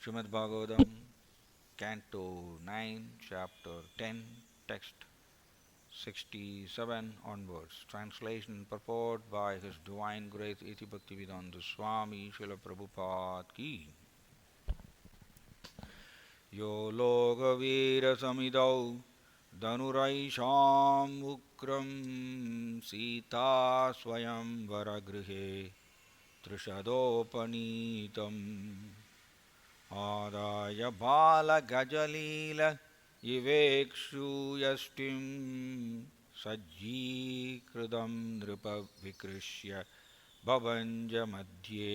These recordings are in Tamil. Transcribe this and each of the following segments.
Srimad Bhagavatam, Canto 9, Chapter 10, Text 67 onwards. Translation and purport by His Divine Grace Iti Bhaktivedanta Swami Srila Prabhupada Ki. Yo Lokaveera Samidau Dhanuraisham Ukram Sita Swayam Varagrihe Trishadopanitam आदाय बालगजलील इवेक्षुयष्टिं सज्जीकृतं नृपविकृष्य भवञ्जमध्ये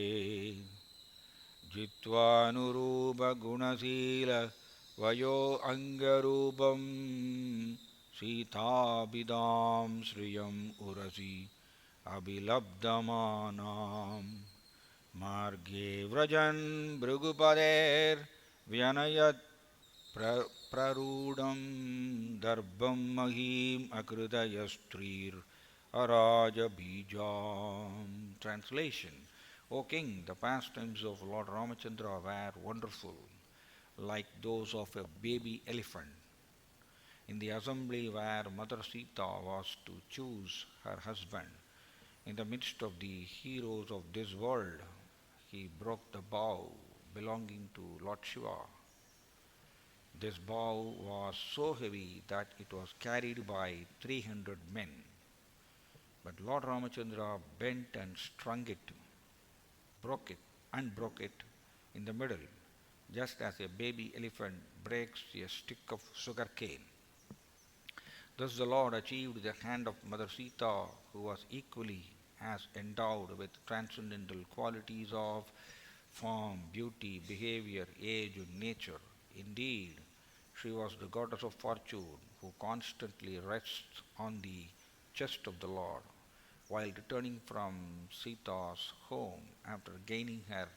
जित्वानुरूपगुणशील वयो अङ्गरूपं सीताभिदां श्रियम् उरसि अभिलब्धमानाम् मार्गे व्रजन् भृगुपदेर्व्यनयत् प्ररूढं दर्भं महीम् अकृतयस्त्रीरराजबीजाम्. Translation. O King, the pastimes of Lord Ramachandra were wonderful, like those of a baby elephant. In the assembly where Mother Sita was to choose her husband, in the midst of the heroes of this world, he broke the bow belonging to Lord Shiva. This bow was so heavy that it was carried by 300 men. But Lord Ramachandra bent and strung it, broke it in the middle, just as a baby elephant breaks a stick of sugar cane. Thus the Lord achieved the hand of Mother Sita, who was equally as endowed with transcendental qualities of form, beauty, behavior, age, and nature. Indeed, she was the goddess of fortune who constantly rests on the chest of the Lord. While returning from Sita's home after gaining her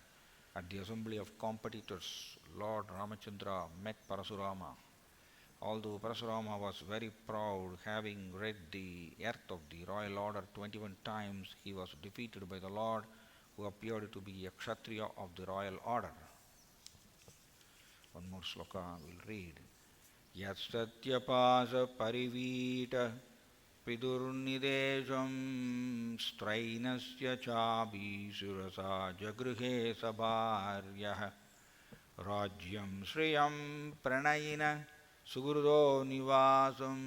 at the assembly of competitors, Lord Ramachandra met Parasurama. Although Parasurama was very proud, having read the earth of the royal order 21 times, he was defeated by the Lord, who appeared to be a Kshatriya of the royal order. One more sloka we'll read. Yat satyapasa parivita pidurnidesham strainasya chabi surasa jagruhe sabharyah rajyam shriyam pranayina Sugurdo nivasam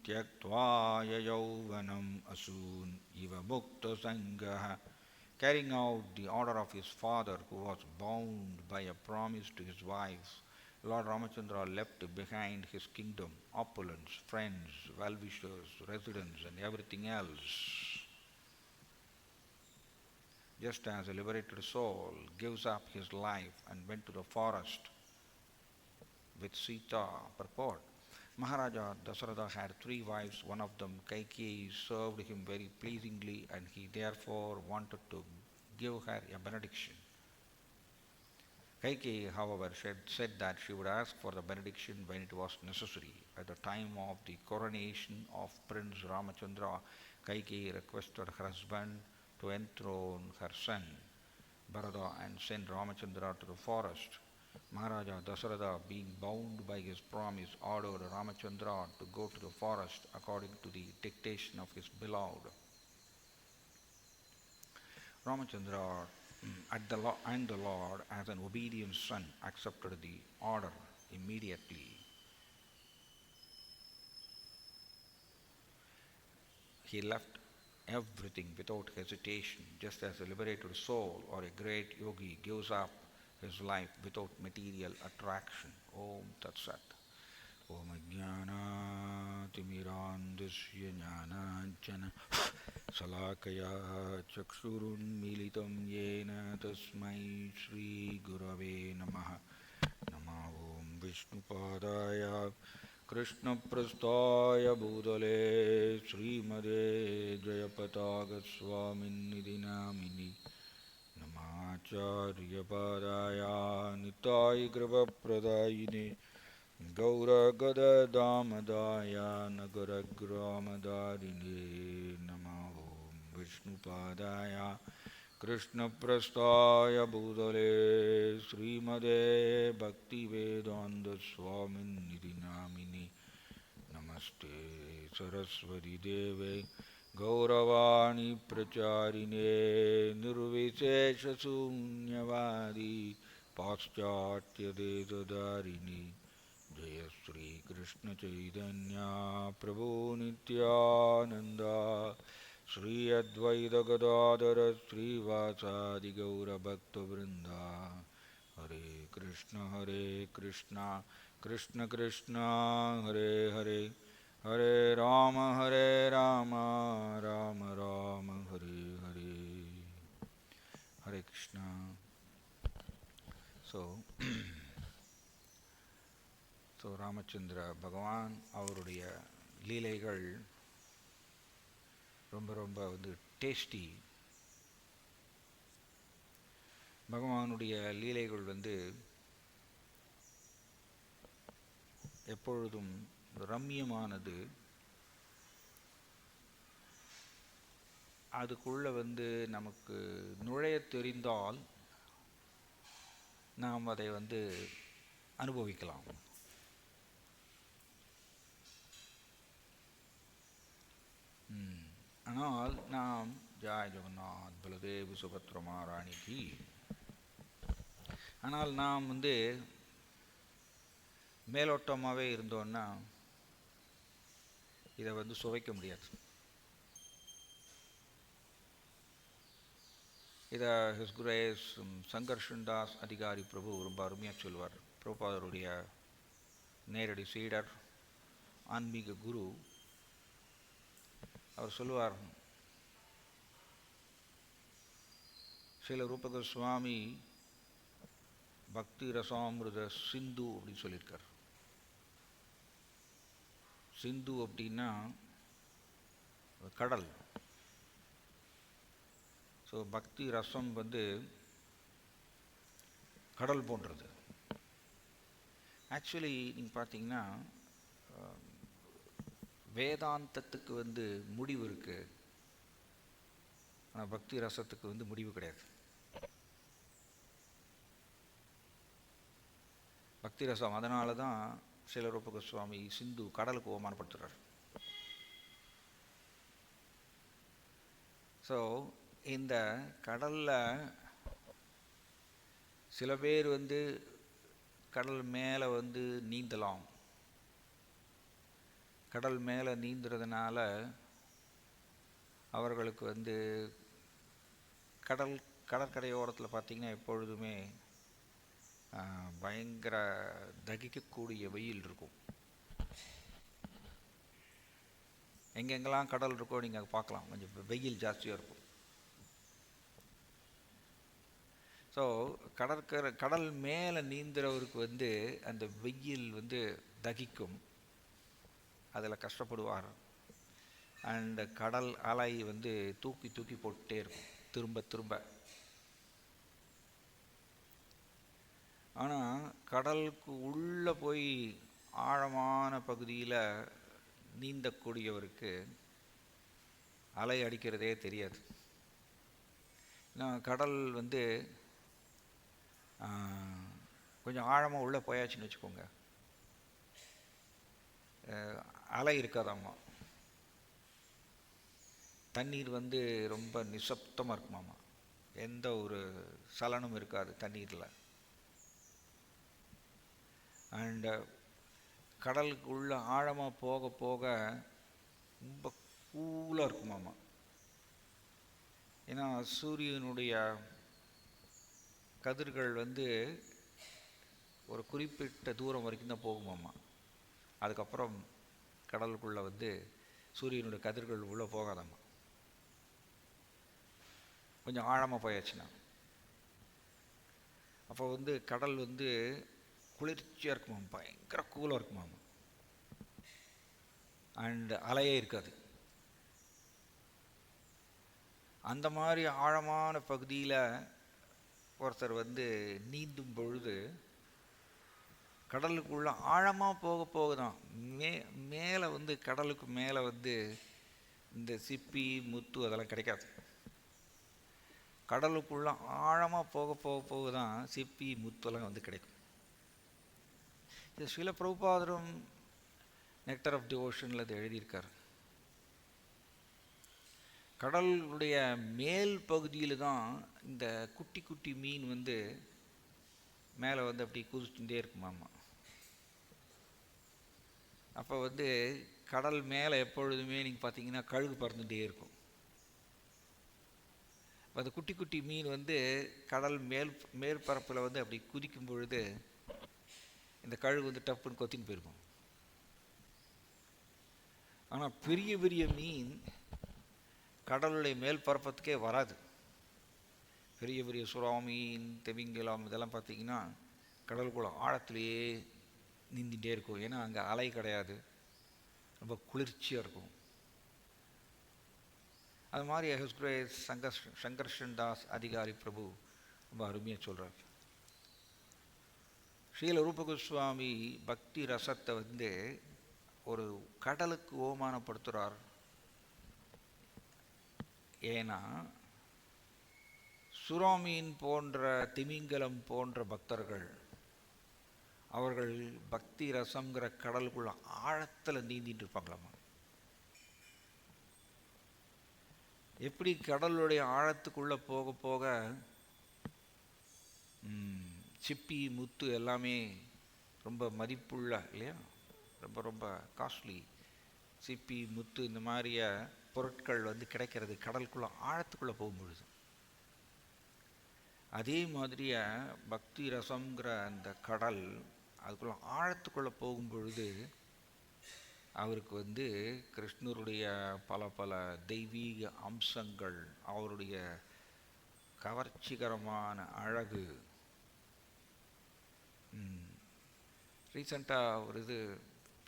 tyaktva yauvanam asun iva mukta sangaha. Carrying out the order of his father, who was bound by a promise to his wife, Lord Ramachandra left behind his kingdom, opulence, friends, well-wishers, residents, and everything else. Just as a liberated soul gives up his life and went to the forest with Sita. Purport. Maharaja Dasaratha had three wives. One of them, Kaikeyi, served him very pleasingly, and he therefore wanted to give her a benediction. Kaikeyi, however, said that she would ask for the benediction when it was necessary. At the time of the coronation of Prince Ramachandra, Kaikeyi requested her husband to enthrone her son Bharata and send Ramachandra to the forest. Maharaja Dasaratha, being bound by his promise, ordered Ramachandra to go to the forest according to the dictation of his beloved. Ramachandra and the Lord, as an obedient son, accepted the order immediately. He left everything without hesitation, just as a liberated soul or a great yogi gives up his life without material attraction. Om Tat Sat. Om Ajnana Timirandasya Jnananjana Salakaya Chakshurun Militam Yena Tasmai Shri Gurave Namaha. Nama Om Vishnupadaya Krishna Prasthaya Bhutale Srimade Jayapataga Swaminidhi Namini Namacharyapadaya Nitai Kripapradayine Gauragadadamadaya Nagaragramadharine Nama Om Vishnupadaya कृष्णप्रस्थाय भूतले श्रीमदे भक्तिवेदान्तस्वामिनिधि नामिनि नमस्ते सरस्वती देवे गौरवाणी प्रचारिणे निर्विशेषशून्यवादी पाश्चात्यदेशधारिणि जय श्री कृष्ण चैतन्य प्रभु नित्यानंद श्री अद्वैत गदाधर श्रीवासादि गौरभक्तवृंद हरे कृष्ण कृष्ण कृष्ण हरे हरे हरे राम राम राम हरे हरे हरे कृष्णा. ஸோ ராமச்சந்திர பகவான் அவருடைய லீலைகள் ரொம்ப ரொம்ப டேஸ்டி. பகவானுடைய லீலைகள் எப்பொழுதும் ரம்மியமானது. அதுக்குள்ள நமக்கு நுழைய தெரிந்தால் நாம் அதை அனுபவிக்கலாம். ஆனால் நாம் ஜாய் ஜெகநாத் பலதேவ் சுபத்ரமா ராணிக்கு, ஆனால் நாம் மேலோட்டமாகவே இருந்தோன்னா இதை சுவைக்க முடியாது. இதை ஹிஸ் கிரேஸ் சங்கர்ஷன் தாஸ் அதிகாரி பிரபு ரொம்ப அருமையாக சொல்வார். பிரபுபாதருடைய நேரடி சீடர், ஆன்மீக குரு. அவர் சொல்லுவார், ஸ்ரீல ரூப கோஸ்வாமி பக்தி ரசாமிருத சிந்து அப்படின்னு சொல்லியிருக்கார். சிந்து அப்படின்னா கடல். ஸோ பக்தி ரசம் கடல் போன்றது. ஆக்சுவலி நீங்கள் பார்த்தீங்கன்னா வேதாந்தத்துக்கு முடிவு இருக்குது, ஆனால் பக்தி ரசத்துக்கு முடிவு கிடையாது. பக்தி ரசம், அதனால தான் ஸ்ரீல ரூப கோஸ்வாமி சிந்து கடலுக்கு அவமானப்படுத்துகிறார். ஸோ இந்த கடலில் சில பேர் கடல் மேலே நீந்தலாம். கடல் மேலே நீந்துறதுனால அவர்களுக்கு கடற்கரையோரத்தில் பார்த்திங்கன்னா எப்பொழுதுமே பயங்கர தகிக்கக்கூடிய வெயில் இருக்கும். எங்கெங்கெல்லாம் கடல் இருக்கோ நீங்கள் பார்க்கலாம், கொஞ்சம் வெயில் ஜாஸ்தியாக இருக்கும். ஸோ கடல் மேலே நீந்துறவருக்கு அந்த வெயில் தகிக்கும், அதில் கஷ்டப்படுவார். அண்ட் கடல் அலை தூக்கி தூக்கி போட்டுட்டே இருக்கும் திரும்ப திரும்ப. ஆனால் கடலுக்கு உள்ளே போய் ஆழமான பகுதியில் நீந்தக்கூடியவருக்கு அலை அடிக்கிறதே தெரியாது. ஏன்னா கடல் கொஞ்சம் ஆழமாக உள்ளே போயாச்சுன்னு வச்சுக்கோங்க, அலை இருக்காதாம்மா. தண்ணீர் ரொம்ப நிசப்தமாக இருக்குமாம்மா, எந்த ஒரு சலனமும் இருக்காது தண்ணீரில். அண்டு கடலுக்கு உள்ள ஆழமாக போக போக ரொம்ப கூலாக இருக்குமாம்மா. ஏன்னா சூரியனுடைய கதிர்கள் ஒரு குறிப்பிட்ட தூரம் வரைக்கும் தான் போகுமாம்மா. அதுக்கப்புறம் கடலுக்குள்ளே சூரியனுடைய கதிர்கள் உள்ளே போகாதாம்மா, கொஞ்சம் ஆழமாக போயாச்சுன்னா. அப்போ கடல் குளிர்ச்சியாக இருக்குமாம், பயங்கர கூலாக இருக்குமாம். அண்ட் அலையே இருக்காது. அந்த மாதிரி ஆழமான பகுதியில் ஒருத்தர் நீந்தும் பொழுது கடலுக்குள்ள ஆழமாக போக போக தான் மேலே கடலுக்கு மேலே இந்த சிப்பி முத்து அதெல்லாம் கிடைக்காது. கடலுக்குள்ளே ஆழமாக போக போக போக தான் சிப்பி முத்தெல்லாம் வந்து கிடைக்கும். இது ஸ்ரீல பிரபுபாதரும் நெக்டர் ஆஃப் டிவோஷனில் அது எழுதியிருக்கார். கடலுடைய மேல் பகுதியில் தான் இந்த குட்டி குட்டி மீன் வந்து மேலே வந்து அப்படி குதிச்சுட்டே இருக்குமாமா. அப்போ வந்து கடல் மேலே எப்பொழுதுமே நீங்கள் பார்த்தீங்கன்னா கழுகு பறந்துகிட்டே இருக்கும். அந்த குட்டி குட்டி மீன் வந்து கடல் மேற்பரப்பில் வந்து அப்படி குதிக்கும் பொழுது இந்த கழுகு வந்து டப்புன்னு கொத்தின்னு போயிருக்கும். ஆனால் பெரிய பெரிய மீன் கடலுடைய மேல் பரப்பத்துக்கே வராது. பெரிய பெரிய சுறா மீன், திமிங்கலம் இதெல்லாம் பார்த்தீங்கன்னா கடலுக்குள்ள ஆழத்திலேயே நீந்திகிட்டே இருக்கும். ஏன்னா அங்கே அலை கிடையாது, ரொம்ப குளிர்ச்சியாக இருக்கும். அது மாதிரி ஹிஸ் கிரேஸ் சங்கர்ஷன் தாஸ் அதிகாரி பிரபு ரொம்ப அருமையாக சொல்கிறார். ஸ்ரீல ரூப கோஸ்வாமி பக்தி ரசத்தை வந்து ஒரு கடலுக்கு ஓமானப்படுத்துகிறார். ஏன்னா சுறாமீன் போன்ற திமிங்கலம் போன்ற பக்தர்கள் அவர்கள் பக்தி ரசங்கிற கடலுக்குள்ள ஆழத்தில் நீந்திட்டு இருப்பாங்களாமா. எப்படி கடலுடைய ஆழத்துக்குள்ளே போக போக சிப்பி முத்து எல்லாமே ரொம்ப மதிப்புள்ள இல்லையா, ரொம்ப ரொம்ப காஸ்ட்லி சிப்பி முத்து இந்த மாதிரிய பொருட்கள் வந்து கிடைக்கிறது கடலுக்குள்ளே ஆழத்துக்குள்ளே போகும்பொழுது, அதே மாதிரிய பக்தி ரசங்கிற அந்த கடல் அதுக்குள்ளே ஆழத்துக்குள்ளே போகும்பொழுது அவருக்கு வந்து கிருஷ்ணருடைய பல பல தெய்வீக அம்சங்கள், அவருடைய கவர்ச்சிகரமான அழகு. ரீசண்டாக ஒரு இது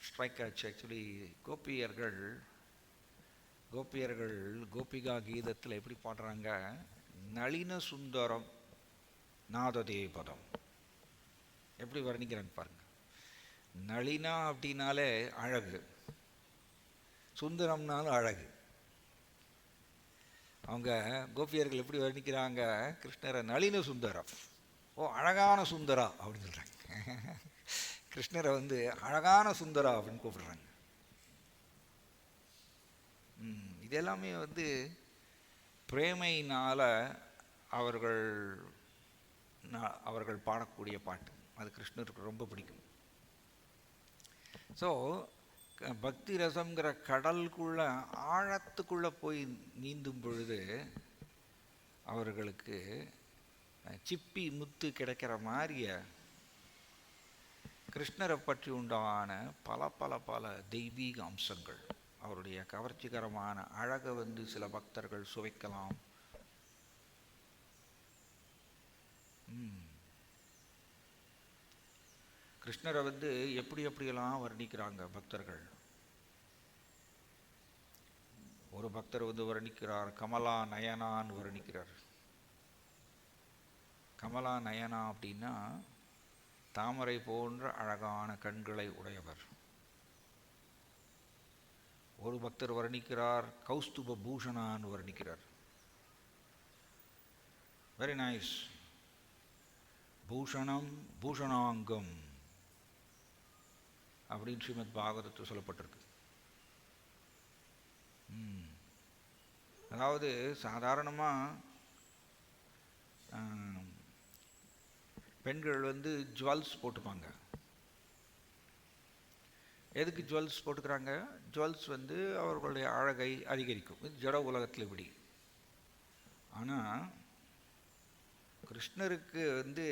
ஸ்ட்ரைக் ஆச்சு. ஆக்சுவலி கோபியர்கள் கோபிகா கீதத்தில் எப்படி பாடுறாங்க, நளின சுந்தரம் நாததேபதம் எப்படி வர்ணிக்கிறான்னு பாருங்க. நளினா அப்படின்னாலே அழகு, சுந்தரம்னாலும் அழகு. அவங்க கோபியர்கள் எப்படி வர்ணிக்கிறாங்க கிருஷ்ணரை, நளின சுந்தரம், ஓ அழகான சுந்தரா அப்படின்னு சொல்கிறாங்க. கிருஷ்ணரை வந்து அழகான சுந்தரா அப்படின்னு கூப்பிடுறாங்க. இதெல்லாமே வந்து பிரேமையினால் அவர்கள் பாடக்கூடிய பாட்டு. அது கிருஷ்ணருக்கு ரொம்ப பிடிக்கும். ஸோ பக்தி ரசம்ங்கிற கடலுக்குள்ள ஆழத்துக்குள்ளே போய் நீந்தும் பொழுது அவர்களுக்கு சிப்பி முத்து கிடைக்கிற மாதிரிய கிருஷ்ணரை பற்றி உண்டான பல பல பல தெய்வீக அம்சங்கள், அவருடைய கவர்ச்சிகரமான அழகை வந்து சில பக்தர்கள் சுவைக்கலாம். கிருஷ்ணரை வந்து எப்படியெல்லாம் வர்ணிக்கிறாங்க பக்தர்கள். ஒரு பக்தர் வந்து வர்ணிக்கிறார், கமலா நயனான்னு வர்ணிக்கிறார். கமலா நயனா அப்படின்னா தாமரை போன்ற அழகான கண்களை உடையவர். ஒரு பக்தர் வர்ணிக்கிறார், கௌஸ்துப பூஷணான்னு வர்ணிக்கிறார். வெரி நைஸ், பூஷணம் பூஷணாங்கம் அப்படின்னு ஸ்ரீமத் பாகவதத்தில் சொல்லப்பட்டிருக்கு. அதாவது சாதாரணமாக பெண்கள் வந்து ஜுவல்ஸ் போட்டுப்பாங்க. எதுக்கு ஜுவல்ஸ் போட்டுக்கிறாங்க? ஜுவல்ஸ் வந்து அவர்களுடைய அழகை அதிகரிக்கும். இது ஜட உலகத்தில் இப்படி. ஆனால் கிருஷ்ணருக்கு வந்து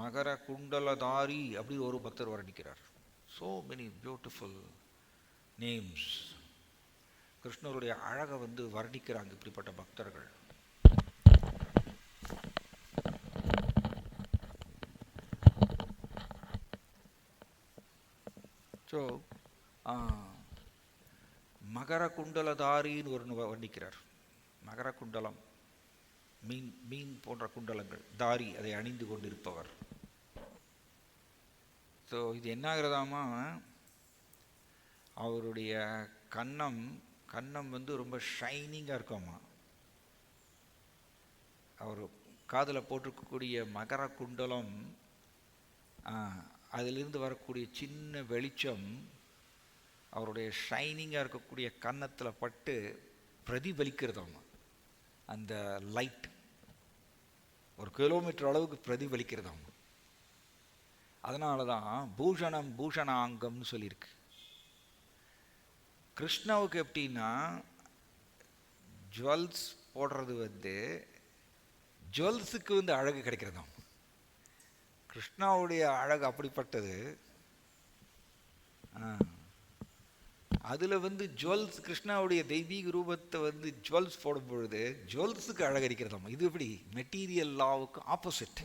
மகர குண்டலதாரி அப்படி ஒரு பக்தர் வர்ணிக்கிறார். So many beautiful names. கிருஷ்ணருடைய அழகை வந்து வர்ணிக்கிறாங்க இப்படிப்பட்ட பக்தர்கள். ஸோ மகர குண்டலதாரின்னு ஒரு வர்ணிக்கிறார். மகர குண்டலம், மீன் போன்ற குண்டலங்கள், தாரி அதை அணிந்து கொண்டிருப்பவர். ஸோ இது என்ன ஆகிறதாமா, அவருடைய கன்னம் வந்து ரொம்ப ஷைனிங்காக இருக்குமா. அவர் காதில் போட்டிருக்கக்கூடிய மகர குண்டலம், அதிலிருந்து வரக்கூடிய சின்ன வெளிச்சம் அவருடைய ஷைனிங்காக இருக்கக்கூடிய கன்னத்தில் பட்டு பிரதிபலிக்கிறதாம். அந்த லைட் 1 கிலோமீட்டர் அளவுக்கு பிரதிபலிக்கிறதாம். அதனால தான் பூஷணம் பூஷணாங்கம்னு சொல்லியிருக்கு. கிருஷ்ணாவுக்கு எப்படின்னா ஜுவல்ஸ் போடுறது வந்து ஜுவல்ஸுக்கு வந்து அழகு கிடைக்கிறதாம். கிருஷ்ணாவுடைய அழகு அப்படிப்பட்டது. அதில் வந்து ஜுவல்ஸ், கிருஷ்ணாவுடைய தெய்வீக ரூபத்தை வந்து ஜுவல்ஸ் போடும் பொழுது ஜுவல்ஸுக்கு அழகரிக்கிறதாம். இது எப்படி மெட்டீரியல் லாவுக்கு ஆப்போசிட்.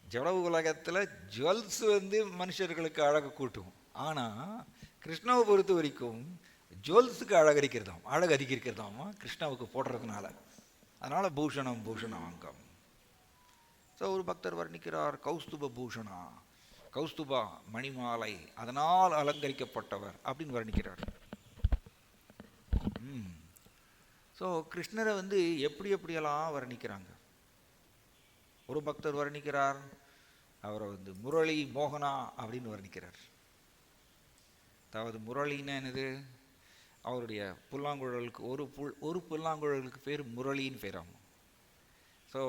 ஜட உலகத்தில் ஜுவல்ஸ் வந்து மனுஷர்களுக்கு அழகு கூட்டும். ஆனால் கிருஷ்ணாவை பொறுத்த வரைக்கும் ஜுவல்ஸுக்கு அழகரிக்கிறதாம், அழகு அதிகரிக்கிறதாமா கிருஷ்ணாவுக்கு போடுறதுனால. அதனால் பூஷணம் பூஷணாங்கம். ஸோ ஒரு பக்தர் வர்ணிக்கிறார், கௌஸ்துப பூஷணா, கௌஸ்துபா மணிமாலை, அதனால் அலங்கரிக்கப்பட்டவர் அப்படின்னு வர்ணிக்கிறார். ஸோ கிருஷ்ணரை வந்து எப்படி எப்படியெல்லாம் வர்ணிக்கிறாங்க. ஒரு பக்தர் வர்ணிக்கிறார், அவரை வந்து முரளி மோகனா அப்படின்னு வர்ணிக்கிறார். அதாவது முரளின்னா என்னது, அவருடைய புல்லாங்குழலுக்கு ஒரு புல்லாங்குழலுக்கு பேர் முரளின்னு பேராகும். ஸோ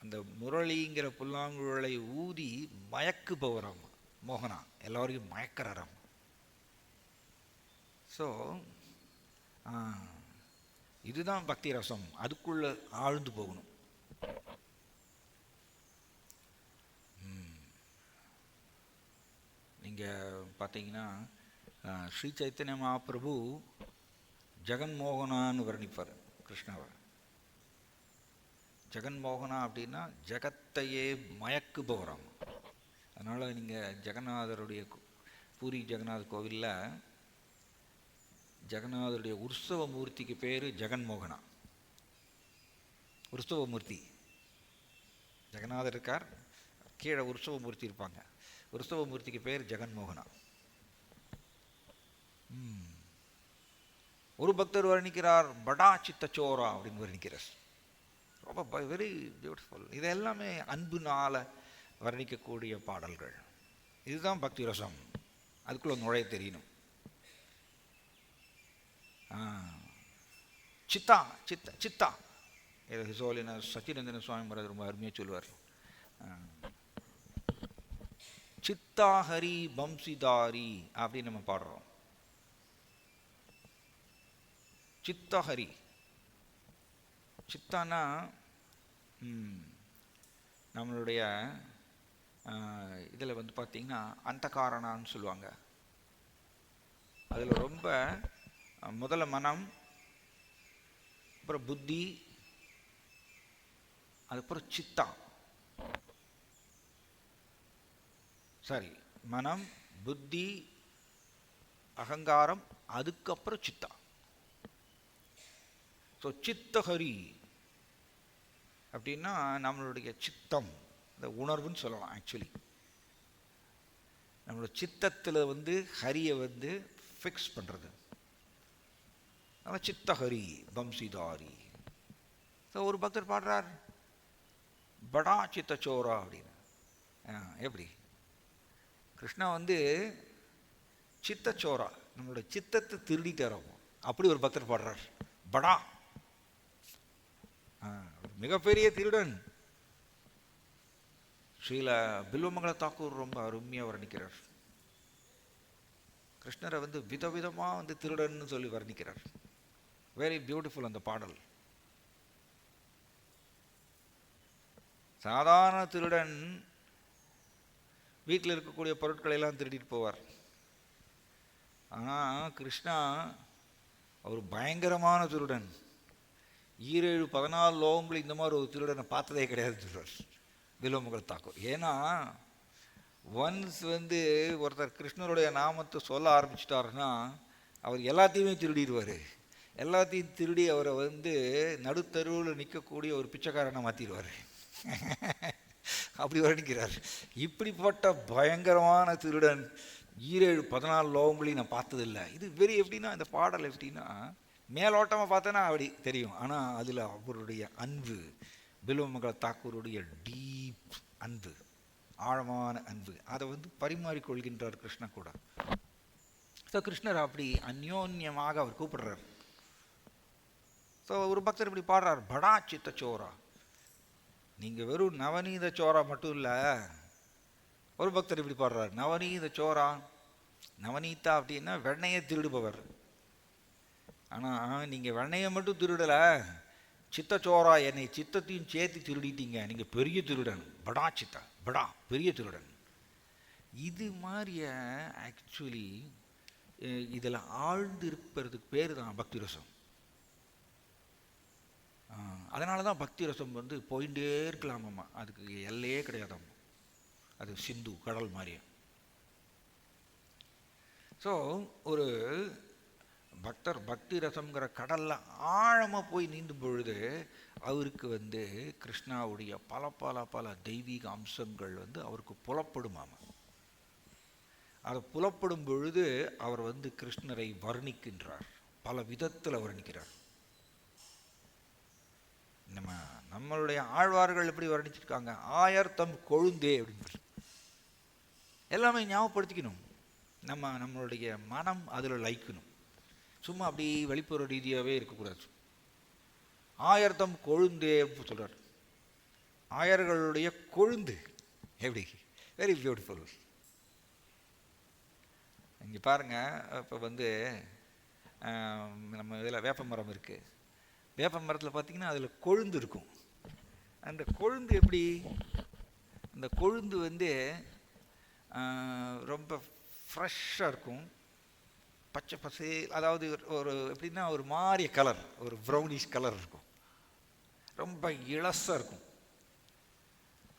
அந்த முரளிங்கிற புல்லாங்குழலை ஊதி மயக்குபவராம் மோகனா, எல்லோரையும் மயக்கிறாராம். ஸோ இதுதான் பக்தி ரசம், அதுக்குள்ள ஆழ்ந்து போகணும். நீங்கள் பார்த்தீங்கன்னா ஸ்ரீ சைத்தன்ய மகாபிரபு ஜெகன்மோகனான்னு வர்ணிப்பார் கிருஷ்ணாவை. ஜெகன்மோகனா அப்படின்னா ஜெகத்தையே மயக்குபவராம். அதனால் நீங்கள் ஜெகநாதருடைய பூரி ஜெகநாதர் கோவிலில் ஜெகநாதருடைய உற்சவ மூர்த்திக்கு பேர் ஜெகன்மோகனா. உற்சவ மூர்த்தி ஜெகநாதர் இருக்கார், கீழே உற்சவ மூர்த்தி இருப்பாங்க. உற்சவ மூர்த்திக்கு பேர் ஜெகன்மோகனா. ஒரு பக்தர் வர்ணிக்கிறார் படா சித்தச்சோரா அப்படின்னு வர்ணிக்கிறார். ரொம்ப வெரி பியூட்டிஃபுல். இது எல்லாமே அன்புனால வர்ணிக்கக்கூடிய பாடல்கள். இதுதான் பக்தி ரசம், அதுக்குள்ள நுழைய தெரியணும். சித்தா சித்தா சித்தா இதை ஹிசோலின சச்சிநந்தன சுவாமி மகாராஜ் ரொம்ப அருமையாக சொல்லுவார். சித்தா ஹரி பம்சிதாரி அப்படின்னு நம்ம பாடுறோம். சித்தஹரி, சித்தானா நம்மளுடைய இதில் வந்து பார்த்திங்கன்னா அந்த காரணான்னு சொல்லுவாங்க. அதில் ரொம்ப முதல்ல மனம், அப்புறம் புத்தி, அதுக்கப்புறம் சித்தா. சரி, மனம் புத்தி அகங்காரம், அதுக்கப்புறம் சித்தா. ஸோ சித்தஹரி அப்படின்னா நம்மளுடைய சித்தம், இந்த உணர்வுன்னு சொல்லலாம். ஆக்சுவலி நம்மளோட சித்தத்தில் வந்து ஹரியை வந்து ஃபிக்ஸ் பண்ணுறது. அதனால் சித்தஹரி பம்சிதாரி. ஸோ ஒரு பக்தர் பாடுறார் படா சித்தச்சோரா அப்படின்னு. எப்படி கிருஷ்ணா வந்து சித்தச்சோரா, நம்மளோட சித்தத்தை திருடிட்டாரோம், அப்படி ஒரு பக்தர் பாடுறார் படா. மிகப்பெரிய திருடன். ஸ்ரீல பில்வமங்கள தாக்கூர் ரொம்ப அருமையாக வர்ணிக்கிறார். கிருஷ்ணரை வந்து விதவிதமாக வந்து திருடன்னு சொல்லி வர்ணிக்கிறார். வெரி பியூட்டிஃபுல் அந்த பாடல். சாதாரண திருடன் வீட்டில் இருக்கக்கூடிய பொருட்களை எல்லாம் திருடிட்டு போவார். ஆனால் கிருஷ்ணா அவர் பயங்கரமான திருடன். 14 லோகங்கள் இந்த மாதிரி ஒரு திருடனை பார்த்ததே கிடையாது சொல்றார் பில்வமங்கள தாக்கூர். ஏன்னா ஒன்ஸ் வந்து ஒருத்தர் கிருஷ்ணருடைய நாமத்தை சொல்ல ஆரம்பிச்சிட்டாருன்னா அவர் எல்லாத்தையுமே திருடிடுவார். எல்லாத்தையும் திருடி அவரை வந்து நடுத்தருவில் நிற்கக்கூடிய ஒரு பிச்சைக்காரனை மாற்றிடுவார். அப்படி வர்ணிக்கிறார். இப்படிப்பட்ட பயங்கரமான திருடன் 14 லோகங்களையும் நான் பார்த்ததில்லை. இது வெரி எப்படின்னா, இந்த பாடல் எப்படின்னா மேலோட்டமாக பார்த்தோன்னா அப்படி தெரியும். ஆனால் அதில் அவருடைய அன்பு, பில்வமங்கல தாக்கூருடைய டீப் அன்பு, ஆழமான அன்பு, அதை பரிமாறிக்கொள்கின்றார் கிருஷ்ணர் கூட. ஸோ கிருஷ்ணர் அப்படி அந்யோன்யமாக அவர் கூப்பிடுறார். ஸோ ஒரு பக்தர் இப்படி பாடுறார், படா சித்த சோரா. நீங்கள் வெறும் நவநீத சோரா மட்டும் இல்லை. ஒரு பக்தர் இப்படி பாடுறார், நவநீத சோரா. நவநீதா அப்படின்னா வெண்ணையை திருடுபவர். ஆனால் நீங்கள் வெண்ணையை மட்டும் திருடலை, சித்தச்சோரா, என்னை சித்தத்தையும் சேர்த்து திருடிட்டீங்க, நீங்கள் பெரிய திருடன். படா சித்தா, படா பெரிய திருடன். இது மாதிரிய ஆக்சுவலி இதில் ஆழ்ந்து இருப்பதுக்கு பேர் தான் பக்தி ரசம். அதனால தான் பக்தி ரசம் போயிட்டே இருக்கலாமம்மா, அதுக்கு எல்லையே கிடையாதாம்மா. அது சிந்து கடல் மாதிரியே. ஸோ ஒரு பக்தர் பக்தி ரசம்ங்கிற கடலில் ஆழமாக போய் நீந்தும் பொழுது அவருக்கு கிருஷ்ணாவுடைய பல பல பல தெய்வீக அம்சங்கள் அவருக்கு புலப்படுமாமா. அது புலப்படும் பொழுது அவர் கிருஷ்ணரை வர்ணிக்கின்றார், பல விதத்தில் வர்ணிக்கிறார். நம்மளுடைய ஆழ்வார்கள் எப்படி வர்ணிச்சிருக்காங்க, ஆயர்த்தம் கொழுந்தே அப்படின்னு. எல்லாமே ஞாபகப்படுத்திக்கணும். நம்மளுடைய மனம் அதில் லயிக்கணும். சும்மா அப்படி வெளிப்புற ரீதியாகவே இருக்கக்கூடாது. ஆயர்த்தம் கொழுந்தே அப்படின்னு சொல்கிறார். ஆயர்களுடைய கொழுந்து எப்படி, வெரி பியூட்டிஃபுல். இங்கே பாருங்கள், இப்போ நம்ம இதில் வேப்ப மரம் இருக்குது. வேப்ப மரத்தில் பார்த்திங்கன்னா அதில் கொழுந்து இருக்கும். அந்த கொழுந்து எப்படி, அந்த கொழுந்து ரொம்ப ஃப்ரெஷ்ஷாக இருக்கும், பச்சை பசே, அதாவது ஒரு எப்படின்னா ஒரு மாறிய கலர், ஒரு ப்ரௌனிஷ் கலர் இருக்கும், ரொம்ப இளசாக இருக்கும்.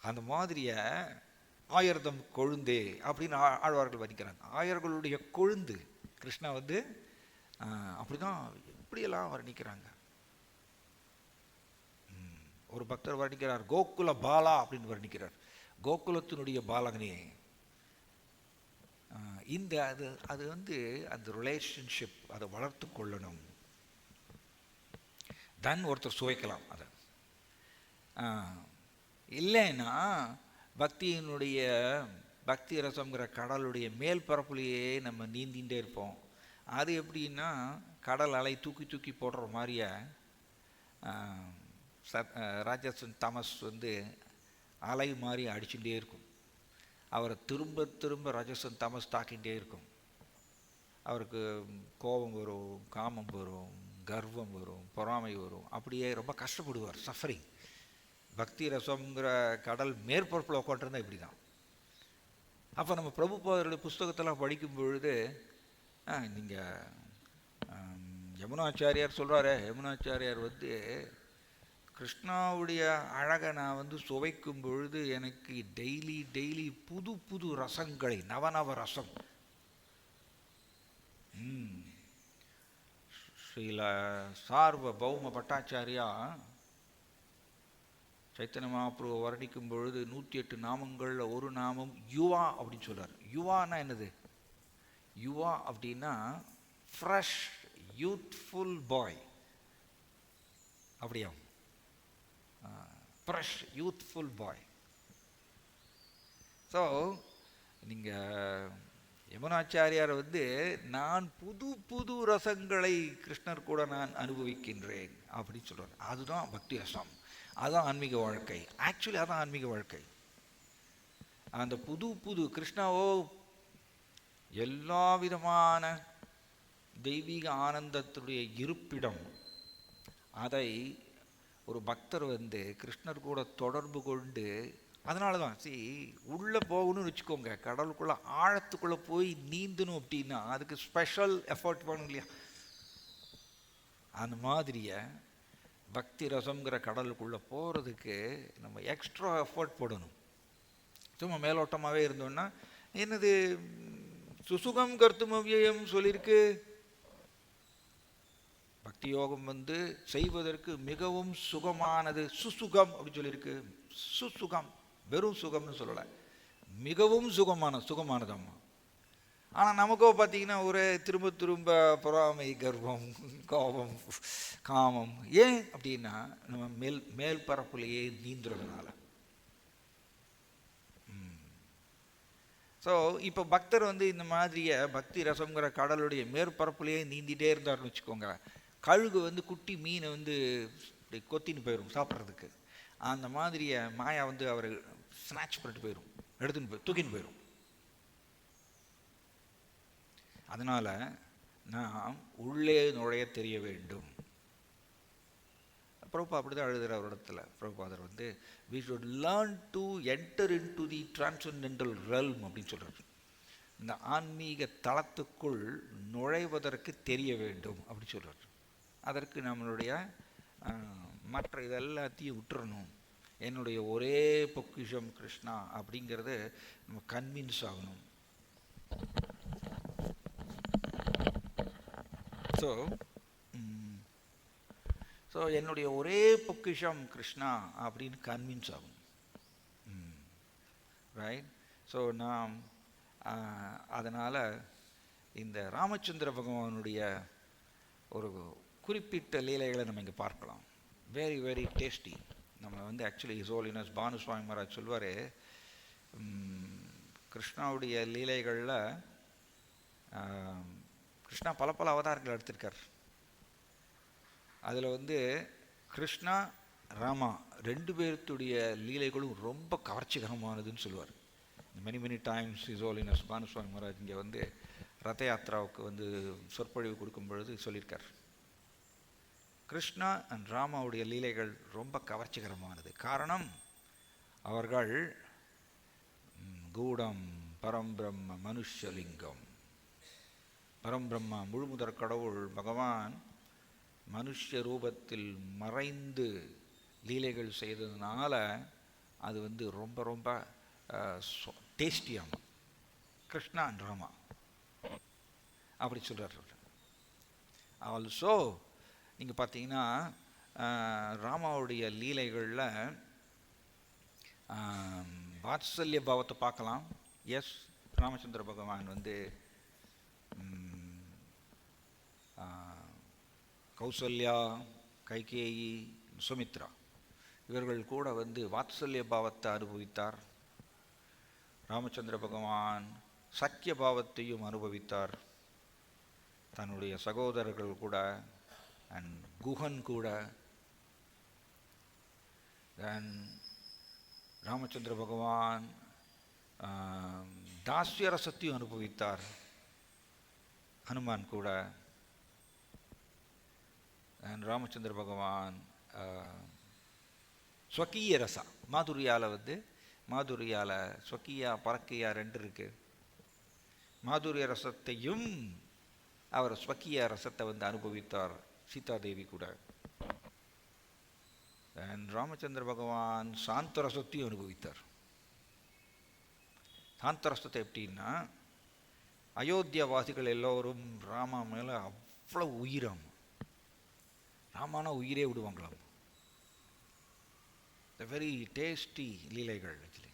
அந்த மாதிரிய ஆயர்தம் கொழுந்தே அப்படின்னு ஆழ்வார்கள் வர்ணிக்கிறாங்க. ஆயர்களுடைய கொழுந்து கிருஷ்ணா அப்படி தான் எப்படியெல்லாம் வர்ணிக்கிறாங்க. ஒரு பக்தர் வர்ணிக்கிறார், கோகுல பாலா அப்படின்னு வர்ணிக்கிறார். கோகுலத்தினுடைய பாலகனே. அது அந்த ரிலேஷன்ஷிப் அதை வளர்த்து கொள்ளணும். தன் ஒருத்தர் சுவைக்கலாம் அதை. இல்லைன்னா பக்தியினுடைய பக்தி ரசம்ங்கிற கடலுடைய மேல் பரப்புலையே நம்ம நீந்திகிட்டே இருப்போம். அது எப்படின்னா கடல் அலை தூக்கி தூக்கி போடுற மாதிரியே ராஜசன் தாமஸ் அலை மாதிரி அடிச்சுட்டே இருக்கும். அவரை திரும்ப திரும்ப ராஜசன் தாமஸ் தாக்கிட்டே இருக்கும். அவருக்கு கோபம் வரும், காமம் வரும், கர்வம் வரும், பொறாமை வரும். அப்படியே ரொம்ப கஷ்டப்படுவார், சஃபரிங். பக்தி ரசம்ங்கிற கடல் மேற்பரப்பில் உட்காந்துருந்தா இப்படி தான். அப்போ நம்ம பிரபுபாதருடைய புஸ்தகத்தெல்லாம் படிக்கும் பொழுது நீங்கள் யமுனாச்சாரியார் சொல்கிறாரு, யமுனாச்சாரியார் கிருஷ்ணாவுடைய அழகை நான் சுவைக்கும் பொழுது எனக்கு டெய்லி டெய்லி புது புது ரசங்களை, நவநவ ரசம். ஸ்ரீல சார்வபௌம பட்டாச்சாரியா சைத்தன்ய மகாபிரபுவை வர்ணிக்கும் பொழுது 108 நாமங்களில் ஒரு நாமம் யுவா அப்படின்னு சொல்கிறார். யுவானா என்னது? யுவா அப்படின்னா ஃப்ரெஷ் யூத்ஃபுல் பாய். அப்படியா? ஃப்ரெஷ் யூத்ஃபுல் பாய். ஸோ நீங்கள் யமுனாச்சாரியார் நான் புது புது ரசங்களை கிருஷ்ணர் கூட நான் அனுபவிக்கின்றேன் அப்படின்னு சொல்கிறார். அதுதான் பக்தி ரசம், அதுதான் ஆன்மீக வாழ்க்கை. ஆக்சுவலி அதுதான் ஆன்மீக வாழ்க்கை. அந்த புது புது கிருஷ்ணாவோ எல்லா விதமான தெய்வீக ஆனந்தத்துடைய இருப்பிடம். அதை ஒரு பக்தர் கிருஷ்ணர் கூட தொடர்பு கொண்டு, அதனால தான் உள்ளே போகணும்னு வச்சுக்கோங்க, கடலுக்குள்ளே ஆழத்துக்குள்ளே போய் நீந்தணும் அப்படின்னா அதுக்கு ஸ்பெஷல் எஃபர்ட் பண்ணணும் இல்லையா? அந்த மாதிரியை பக்தி ரசம்ங்கிற கடலுக்குள்ளே போகிறதுக்கு நம்ம எக்ஸ்ட்ரா எஃபர்ட் போடணும். சும்மா மேலோட்டமாகவே இருந்தோம்னா என்னது சுசுகம் கர்த்தும் அவ்யயம் சொல்லியிருக்கு. பக்தி யோகம் செய்வதற்கு மிகவும் சுகமானது, சுசுகம் அப்படின்னு சொல்லியிருக்கு. சுசுகம் வெறும் சுகம்னு சொல்லலை, மிகவும் சுகமானதம்மா. ஆனால் நமக்கோ பார்த்தீங்கன்னா ஒரு திரும்ப திரும்ப பொறாமை, கர்வம், கோபம், காமம். ஏன் அப்படின்னா நம்ம மேல் பரப்புலையே நீந்துறதுனால. ஸோ இப்போ பக்தர் வந்து இந்த மாதிரிய பக்தி ரசங்கிற கடலுடைய மேற்பரப்புலையே நீந்திட்டே இருந்தார்னு வச்சுக்கோங்க, கழுகு வந்து குட்டி மீனை வந்து இப்படி கொத்தின்னு போயிடும் சாப்பிட்றதுக்கு. அந்த மாதிரியை மாயா வந்து அவர் ஸ்நாச் பண்ணிட்டு போயிடும், தூக்கின்னு போயிடும். அதனால் நாம் உள்ளே நுழைய தெரிய வேண்டும். பிரபுபா அப்படி தான் எழுதுகிற ஒரு இடத்துல பிரபுபாதர் வந்து we should learn to enter into the transcendental realm அப்படின்னு சொல்கிறார். இந்த ஆன்மீக தளத்துக்குள் நுழைவதற்கு தெரிய வேண்டும் அப்படி சொல்கிறார். அதற்கு நம்மளுடைய மற்ற இதெல்லாத்தையும் விட்டுறணும். என்னுடைய ஒரே பொக்கிஷம் கிருஷ்ணா அப்படிங்கிறது நம்ம கன்வின்ஸ் ஆகணும். ஸோ என்னுடைய ஒரே பொக்கிஷம் கிருஷ்ணா அப்படின்னு கன்வின்ஸ் ஆகும். ரைட். ஸோ நாம் அதனால் இந்த ராமச்சந்திர பகவானுடைய ஒரு குறிப்பிட்ட லீலைகளை நம்ம இங்கே பார்க்கலாம். Very very tasty. நம்ம வந்து actually his holiness Bhanuswami Maharaj சொல்வார், கிருஷ்ணாவுடைய லீலைகளில் கிருஷ்ணா பல பல அவதாரங்கள் எடுத்திருக்கார். அதில் வந்து கிருஷ்ணா ராமா ரெண்டு பேர்த்துடைய லீலைகளும் ரொம்ப கவர்ச்சிகரமானதுன்னு சொல்லுவார். Many times his holiness Bhanuswami Maharaj இங்கே வந்து ரத யாத்திராவுக்கு வந்து சொற்பொழிவு கொடுக்கும் பொழுது சொல்லியிருக்கார், கிருஷ்ணா அண்ட் ராமாவுடைய லீலைகள் ரொம்ப கவர்ச்சிகரமானது. காரணம், அவர்கள் கூடம் பரம்பிரம்ம மனுஷலிங்கம். பரம்பிரம்மா முழுமுதற் கடவுள் பகவான் மனுஷ ரூபத்தில் மறைந்து லீலைகள் செய்ததுனால அது வந்து ரொம்ப ரொம்ப டேஸ்டியாகும். கிருஷ்ணா அண்ட் ராமா அப்படி சொல்கிறார். ஆல்சோ நீங்கள் பார்த்தீங்கன்னா ராமாவுடைய லீலைகளில் வாத்சல்ய பாவத்தை பார்க்கலாம். எஸ், ராமச்சந்திர பகவான் வந்து கௌசல்யா, கைகேயி, சுமித்ரா இவர்கள் கூட வந்து வாத்சல்ய பாவத்தை அனுபவித்தார். ராமச்சந்திர பகவான் சக்கிய பாவத்தையும் அனுபவித்தார். தன்னுடைய சகோதரர்கள் கூட அண்ட் குஹன் கூட. தென் ராமச்சந்திர பகவான் தாஸ்யரசத்தையும் அனுபவித்தார் ஹனுமான் கூட. அண்ட் ராமச்சந்திர பகவான் ஸ்வக்கீய ரசா மாதுரியால் வந்து மாதுரியால் ஸ்வக்கியா பறக்கையா ரெண்டு இருக்கு. மாதுரிய ரசத்தையும் அவர் ஸ்வக்கிய ரசத்தை வந்து அனுபவித்தார் சீதாதேவி கூட. அண்ட் ராமச்சந்திர பகவான் சாந்த ரசத்தையும் அனுபவித்தார். சாந்த ரசத்தை எப்படின்னா, அயோத்தியாவாசிகள் எல்லோரும் ராமா மேலே அவ்வளோ உயிராம், ராமானா உயிரே விடுவாங்களாம். வெரி டேஸ்டி லீலைகள் ஆக்சுவலி.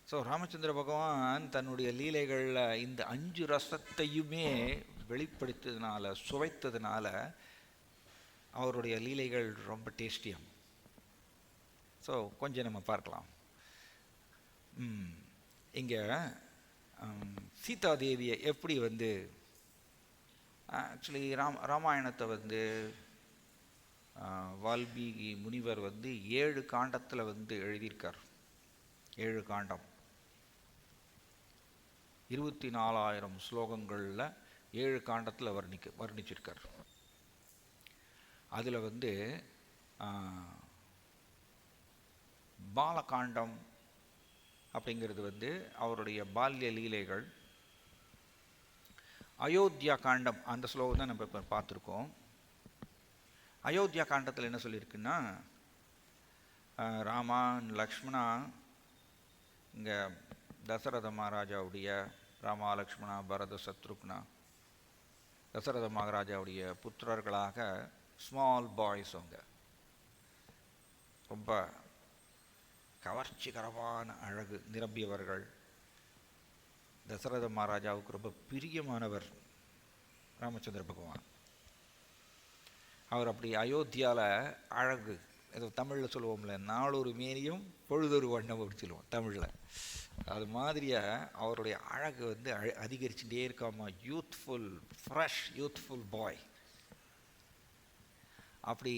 ஸோ ராமச்சந்திர பகவான் தன்னுடைய லீலைகளில் இந்த 5 ரசத்தையுமே வெளிப்படுத்ததுனால, சுவைத்ததுனால அவருடைய லீலைகள் ரொம்ப டேஸ்டியாகும். ஸோ கொஞ்சம் நம்ம பார்க்கலாம். இங்கே சீதாதேவியை எப்படி வந்து ஆக்சுவலி ராமாயணத்தை வந்து வால்மீகி முனிவர் வந்து 7 காண்டத்தில் வந்து எழுதியிருக்கார். 7 காண்டம் 24,000 ஸ்லோகங்களில் 7 காண்டத்தில் வர்ணிச்சிருக்கார். அதில் வந்து பாலகாண்டம் அப்படிங்கிறது வந்து அவருடைய பால்ய லீலைகள். அயோத்தியா காண்டம் அந்த ஸ்லோகம் தான் நம்ம இப்போ பார்த்துருக்கோம். அயோத்தியா காண்டத்தில் என்ன சொல்லியிருக்குன்னா, ராமா லக்ஷ்மணா இங்கே தசரத மகாராஜாவுடைய ராமா லக்ஷ்மணா பரத சத்ருக்னா தசரத மகாராஜாவுடைய புத்திரர்களாக ஸ்மால் பாய்ஸ், அவங்க ரொம்ப கவர்ச்சிகரமான அழகு நிரம்பியவர்கள், தசரத மகாராஜாவுக்கு ரொம்ப பிரியமானவர் ராமச்சந்திர பகவான். அவர் அப்படி அயோத்தியாவில் அழகு, ஏதோ தமிழில் சொல்லுவோம்ல, நாளொரு மேனியும் பொழுதொரு வண்ணம் அப்படி சொல்லுவோம் தமிழில். அது மாதிரியாக அவருடைய அழகு வந்து அதிகரிச்சுட்டே இருக்காமா. யூத்ஃபுல், ஃப்ரெஷ் யூத்ஃபுல் பாய். அப்படி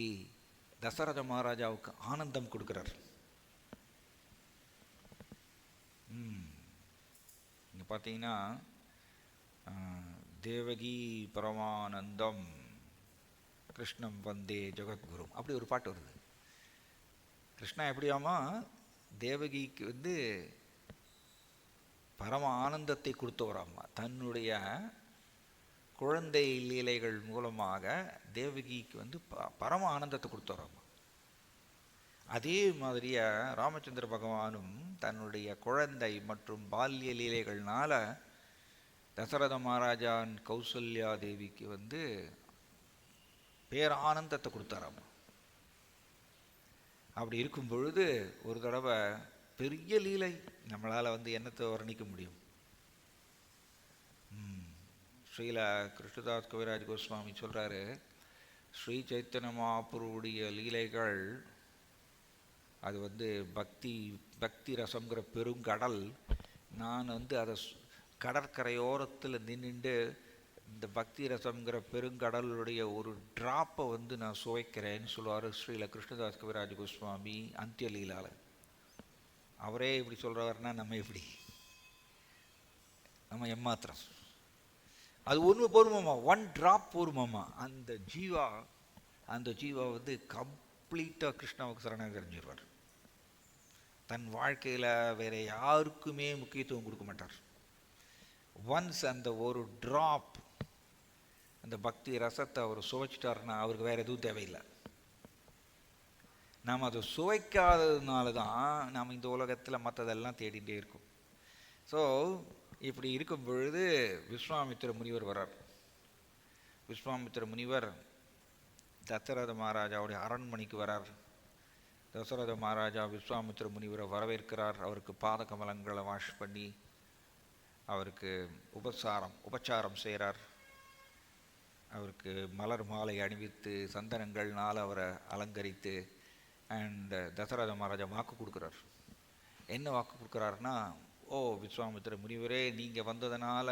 தசரத மகாராஜாவுக்கு ஆனந்தம் கொடுக்குறார். இங்கே பார்த்தீங்கன்னா தேவகி பரமானந்தம் கிருஷ்ணம் வந்தே ஜெகத்குரு அப்படி ஒரு பாட்டு வருது. கிருஷ்ணா எப்படியாமா தேவகிக்கு வந்து பரம ஆனந்தத்தை கொடுத்தவராம்மா. தன்னுடைய குழந்தை லீலைகள் மூலமாக தேவகிக்கு வந்து பரம ஆனந்தத்தை கொடுத்தவராம்மா. அதே மாதிரியா ராமச்சந்திர பகவானும் தன்னுடைய குழந்தை மற்றும் பால்ய லீலைகள்னால தசரத மகாராஜான் கௌசல்யா தேவிக்கு வந்து பேரானந்தத்தை கொடுத்தாராம். அப்படி இருக்கும் பொழுது ஒரு தடவை பெரிய லீலை நம்மளால் வந்து என்னத்தை வர்ணிக்க முடியும். ஸ்ரீல கிருஷ்ணதாஸ் கவிராஜ் கோஸ்வாமி சொல்கிறாரு, ஸ்ரீ சைத்தன்ய மகாபுருவுடைய லீலைகள் அது வந்து பக்தி ரசங்கிற பெருங்கடல். நான் வந்து அதை கடற்கரையோரத்தில் நின்றுண்டு இந்த பக்தி ரசங்கிற பெருங்கடலுடைய ஒரு ட்ராப்பை வந்து நான் சுவைக்கிறேன்னு சொல்லுவார் ஸ்ரீல கிருஷ்ணதாஸ் கவிராஜ் கோஸ்வாமி அந்தியலீலால். அவரே இப்படி சொல்கிறவர்னா நம்ம எப்படி, நம்ம எம்மாத்திரம். அது ஒன்று போருமாம்மா, ஒன் ட்ராப் போருமாம்மா. அந்த ஜீவா வந்து கம்ப்ளீட்டாக கிருஷ்ணாவுக்கு சரணடைஞ்சிருவார். தன் வாழ்க்கையில் வேற யாருக்குமே முக்கியத்துவம் கொடுக்க மாட்டார். ஒன்ஸ் அந்த ஒரு ட்ராப் அந்த பக்தி ரசத்தை அவர் சுவைச்சிட்டாருன்னா அவருக்கு வேறு எதுவும் தேவையில்லை. நாம் அதை சுவைக்காததுனால தான் நாம் இந்த உலகத்தில் மற்றதெல்லாம் தேடிகிட்டே இருக்கும். ஸோ இப்படி இருக்கும் பொழுது விஸ்வாமித்திர முனிவர் வர்றார். விஸ்வாமித்திர முனிவர் தசரத மகாராஜாவுடைய அரண்மனைக்கு வரார். தசரத மகாராஜா விஸ்வாமித்திர முனிவரை வரவேற்கிறார். அவருக்கு பாத கமலங்களை வாஷ் பண்ணி அவருக்கு உபச்சாரம் செய்கிறார். அவருக்கு மலர் மாலை அணிவித்து சந்தனங்கள்னால் அவரை அலங்கரித்து அண்ட் தசரத மகாராஜா வாக்கு கொடுக்குறார். என்ன வாக்கு கொடுக்குறாருன்னா, ஓ விஸ்வாமித்திர முனிவரே, நீங்கள் வந்ததுனால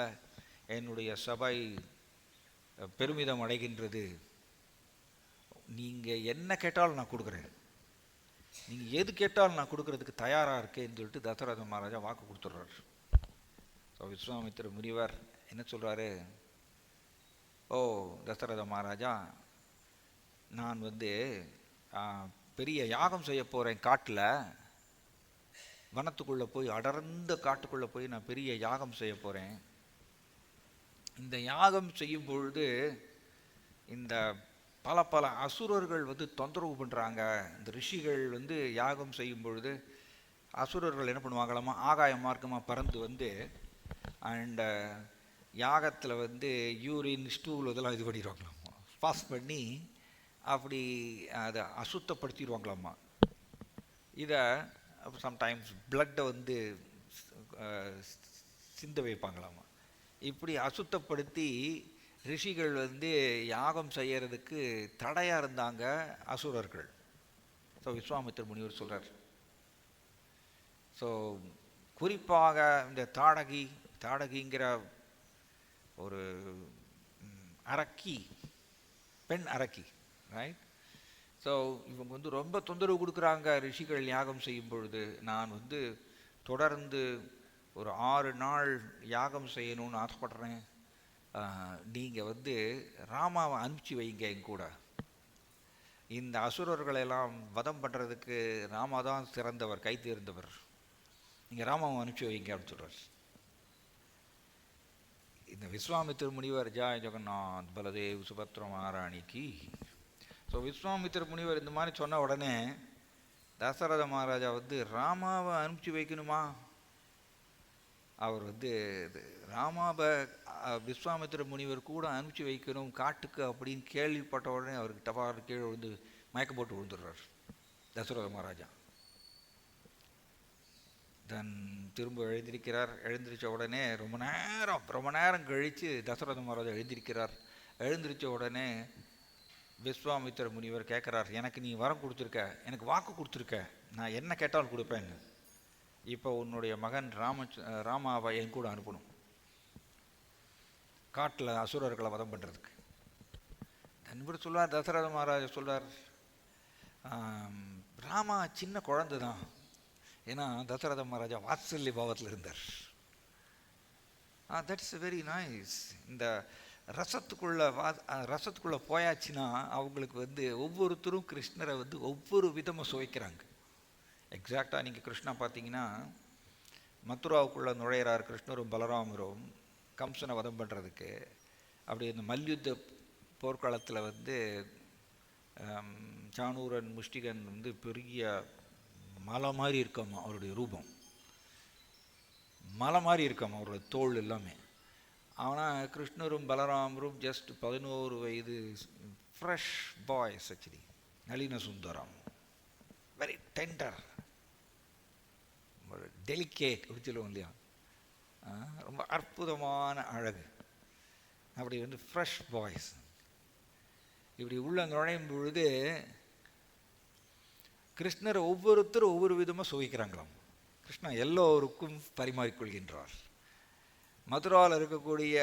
என்னுடைய சபை பெருமிதம் அடைகின்றது. நீங்கள் என்ன கேட்டாலும் நான் கொடுக்குறேன், நீங்கள் எது கேட்டாலும் நான் கொடுக்கறதுக்கு தயாராக இருக்கேன்னு சொல்லிட்டு தசரத மகாராஜா வாக்கு கொடுத்துட்றார். ஸோ விஸ்வாமித்திர முனிவர் என்ன சொல்கிறாரு, ஓ தசரத மகாராஜா, நான் வந்து பெரிய யாகம் செய்ய போகிறேன். காட்டில் வனத்துக்குள்ளே போய், அடர்ந்த காட்டுக்குள்ளே போய் நான் பெரிய யாகம் செய்ய போகிறேன். இந்த யாகம் செய்யும் பொழுது இந்த பல அசுரர்கள் வந்து தொந்தரவு பண்ணுறாங்க. இந்த ரிஷிகள் வந்து யாகம் செய்யும் பொழுது அசுரர்கள் என்ன பண்ணுவாங்களாமா, ஆகாய மார்க்கமாக பறந்து வந்து அண்ட் யாகத்தில் வந்து யூரின் ஸ்டூல் இதெல்லாம் இது பண்ணிடுவாங்களாமா, பாஸ் பண்ணி அப்படி அதை அசுத்தப்படுத்திடுவாங்களாம்மா. இதை சம்டைம்ஸ் பிளட்டை வந்து சிந்த வைப்பாங்களாமா. இப்படி அசுத்தப்படுத்தி ரிஷிகள் வந்து யாகம் செய்யறதுக்கு தடையாக இருந்தாங்க அசுரர்கள். ஸோ விஸ்வாமித்திர முனிவர் சொல்கிறார். ஸோ குறிப்பாக இந்த தாடகிங்கிற ஒரு அரக்கி, பெண் அரக்கி, ரைட்? ஸோ இவங்க வந்து ரொம்ப தொந்தரவு கொடுக்குறாங்க ரிஷிகள் யாகம் செய்யும் பொழுது. நான் வந்து தொடர்ந்து ஒரு 6 நாள் யாகம் செய்யணும்னு ஆசைப்படுறேன். நீங்கள் வந்து ராமாவை அனுப்பிச்சி வைங்க என் கூட. இந்த அசுரர்களெல்லாம் வதம் பண்ணுறதுக்கு ராமா தான் சிறந்தவர், கை தேர்ந்தவர். நீங்கள் ராமாவை அனுப்பிச்சி வைங்க அப்படின்னு சொல்கிறார். இந்த விஸ்வாமித்திர முனிவர் ஜாய் ஜெகநாத் பலதேவ் சுபத்ர மகாராணிக்கு. ஸோ விஸ்வாமித்திர முனிவர் இந்த மாதிரி சொன்ன உடனே தசரத மகாராஜா வந்து ராமாவை அனுப்பிச்சி வைக்கணுமா, அவர் வந்து ராமாவை விஸ்வாமித்திர முனிவர் கூட அனுப்பிச்சி வைக்கணும் காட்டுக்கு அப்படின்னு கேள்விப்பட்ட உடனே அவருக்கு டபார் கீழே விழுந்து மயக்கம் போட்டு விழுந்துடுறார் தசரத மகாராஜா. தென் திரும்ப எழுந்திருக்கிறார். எழுந்திரிச்ச உடனே ரொம்ப நேரம் கழித்து தசரத மகாராஜா எழுந்திருக்கிறார். எழுந்திரிச்ச உடனே விஸ்வாமித்திர முனிவர் கேட்குறார், எனக்கு நீ வரம் கொடுத்துருக்க, எனக்கு வாக்கு கொடுத்துருக்க, நான் என்ன கேட்டாலும் கொடுப்பேன்னு. இப்போ உன்னுடைய மகன் ராமாவை என் கூட அனுப்பணும், காட்டில் அசுரர்களை வதம் பண்ணுறதுக்கு. இவர் சொல்வார், தசரத மகாராஜா சொல்வார், ராமா சின்ன குழந்தை தான். ஏன்னா தசரத மகாராஜா வாத்சல்ய பாவத்தில் இருந்தார். That's very nice. இந்த ரசத்துக்குள்ளே போயாச்சுன்னா அவங்களுக்கு வந்து ஒவ்வொருத்தரும் கிருஷ்ணரை வந்து ஒவ்வொரு விதமாக சுவைக்கிறாங்க. எக்ஸாக்டாக நீங்கள் கிருஷ்ணா பார்த்தீங்கன்னா மதுராவுக்குள்ளே நுழையிறார் கிருஷ்ணரும் பலராமரும் கம்சனை வதம் பண்ணுறதுக்கு. அப்படி இந்த மல்யுத்த போர்க்களத்தில் வந்து சாணூரன் முஷ்டிகன் வந்து பெரிய மலை மாதிரி இருக்காமா அவருடைய ரூபம், மலை மாதிரி இருக்காமா அவருடைய தோல் எல்லாமே. ஆனால் கிருஷ்ணரும் பலராமரும் ஜஸ்ட் 11 வயது ஃப்ரெஷ் பாய்ஸ். ஆக்சுவலி நளின சுந்தரம், வெரி டெண்டர், டெலிகேட் அப்படி சொல்லுவோம் இல்லையா, ரொம்ப அற்புதமான அழகு. அப்படி வந்து ஃப்ரெஷ் பாய்ஸ். இப்படி உள்ள நுழையும் பொழுது கிருஷ்ணரை ஒவ்வொருத்தரும் ஒவ்வொரு விதமாக சுவைக்கிறாங்களாம். கிருஷ்ணா எல்லோருக்கும் பரிமாறிக்கொள்கின்றார். மதுராவில் இருக்கக்கூடிய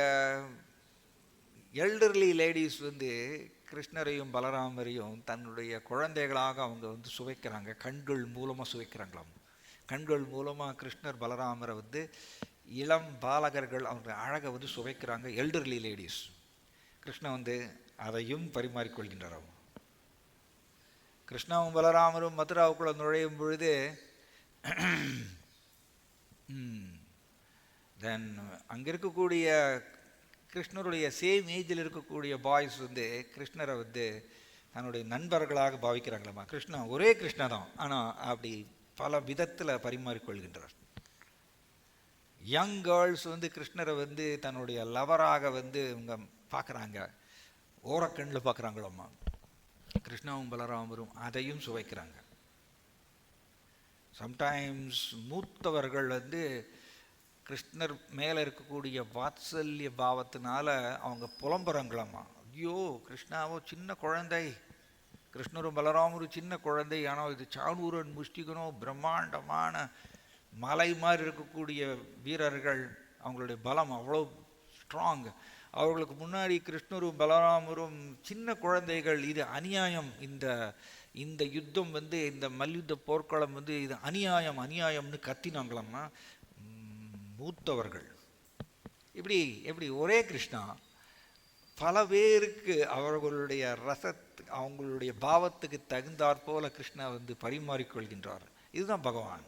எல்டர்லி லேடிஸ் வந்து கிருஷ்ணரையும் பலராமரையும் தன்னுடைய குழந்தைகளாக அவங்க வந்து சுவைக்கிறாங்க. கண்கள் மூலமாக சுவைக்கிறாங்களாம். கண்கள் மூலமாக கிருஷ்ணர் பலராமரை வந்து இளம் பாலகர்கள் அவங்க அழகை வந்து சுவைக்கிறாங்க எல்டர்லி லேடிஸ். கிருஷ்ணன் வந்து அதையும் பரிமாறிக்கொள்கின்றார். கிருஷ்ணாவும் பலராமரும் மதுராவுக்குள்ளே நுழையும் பொழுது தென் அங்கே இருக்கக்கூடிய கிருஷ்ணருடைய சேம் ஏஜில் இருக்கக்கூடிய பாய்ஸ் வந்து கிருஷ்ணரை வந்து தன்னுடைய நண்பர்களாக பாவிக்கிறாங்களாம்மா. கிருஷ்ணா ஒரே கிருஷ்ணா தான், ஆனால் அப்படி பல விதத்தில் பரிமாறிக்கொள்கின்றார். யங் கேர்ள்ஸ் வந்து கிருஷ்ணரை வந்து தன்னுடைய லவராக வந்து இவங்க பார்க்குறாங்க, ஓரக்கண்ணில் பார்க்குறாங்களாம்மா. கிருஷ்ணாவும் பலராமரும் அதையும் சுவைக்கிறாங்க. சம்டைம்ஸ் மூத்தவர்கள் வந்து கிருஷ்ணர் மேலே இருக்கக்கூடிய வாத்சல்ய பாவத்தினால அவங்க புலம்புறாங்களாம்மா. ஐயோ கிருஷ்ணாவோ சின்ன குழந்தை, கிருஷ்ணரும் பலராமரும் சின்ன குழந்தை, ஆனால் இது சாணூரன் முஷ்டிகனோ பிரம்மாண்டமான மலை மாதிரி இருக்கக்கூடிய வீரர்கள், அவங்களுடைய பலம் அவ்வளோ ஸ்ட்ராங். அவர்களுக்கு முன்னாடி கிருஷ்ணரும் பலராமரும் சின்ன குழந்தைகள், இது அநியாயம், இந்த யுத்தம் வந்து இந்த மல்யுத்த போர்க்களம் வந்து இது அநியாயம்னு கத்தினாங்களாம்மா மூத்தவர்கள். இப்படி ஒரே கிருஷ்ணா பல பேருக்கு அவர்களுடைய அவங்களுடைய பாவத்துக்கு தகுந்தாற் போல கிருஷ்ணா வந்து பரிமாறிக்கொள்கின்றார். இதுதான் பகவான்.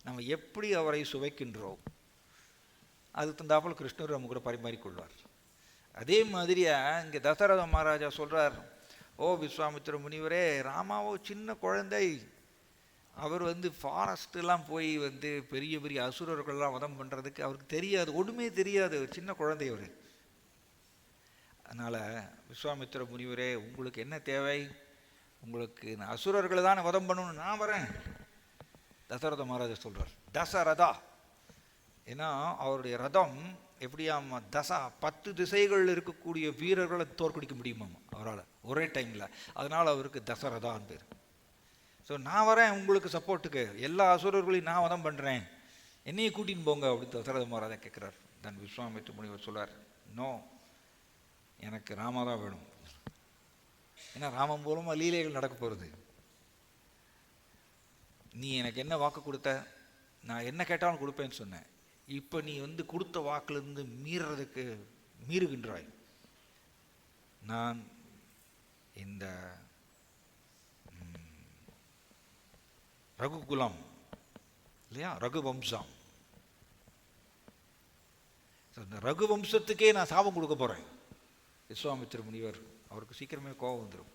நம்ம எப்படி அவரை சுவைக்கின்றோம் அதுக்கு தகுந்தாப்போல் கிருஷ்ணர் நம்ம கூட பரிமாறிக்கொள்வார். அதே மாதிரியா இங்கே தசரத மகாராஜா சொல்கிறார், ஓ விஸ்வாமித்திர முனிவரே, ராமாவோ சின்ன குழந்தை, அவர் வந்து ஃபாரஸ்ட்டெல்லாம் போய் வந்து பெரிய பெரிய அசுரர்கள்லாம் வதம் பண்ணுறதுக்கு அவருக்கு தெரியாது, ஒன்றுமே தெரியாது, சின்ன குழந்தை அவர். அதனால் விஸ்வாமித்திர முனிவரே, உங்களுக்கு என்ன தேவை? உங்களுக்கு நான் அசுரர்களை தான் வதம் பண்ணணும், நான் வரேன். தசரத மகாராஜா சொல்கிறார், தசரதா. ஏன்னா அவருடைய ரதம் எப்படியாம்மா 10 திசைகளில் இருக்கக்கூடிய வீரர்களை தோற்கடிக்க முடியுமாம்மா அவரால் ஒரே டைமில். அதனால் அவருக்கு தசரதான்னு பேர். ஸோ நான் வரேன் உங்களுக்கு சப்போர்ட்டுக்கு, எல்லா அசுரர்களையும் நான் வதம் பண்ணுறேன், என்னையே கூட்டின்னு போங்க அப்படின்னு தசரத மகாராஜா கேட்குறார். தன் விஸ்வாமித்திர முனிவர் சொல்கிறார், நோ, எனக்கு ராமா தான் வேணும். ஏன்னா ராமன் மூலமாக லீலைகள் நடக்க போகிறது. நீ எனக்கு என்ன வாக்கு கொடுத்த, நான் என்ன கேட்டாலும் கொடுப்பேன்னு சொன்னேன். இப்போ நீ வந்து கொடுத்த வாக்குலேருந்து மீறுகின்றாய். நான் இந்த ரகுகுலம் இல்லையா, ரகுவம்சம், இந்த ரகுவம்சத்துக்கே நான் சாபம் கொடுக்க போகிறேன். விஸ்வாமித்திர முனிவர் அவருக்கு சீக்கிரமே கோபம் வந்துடும்.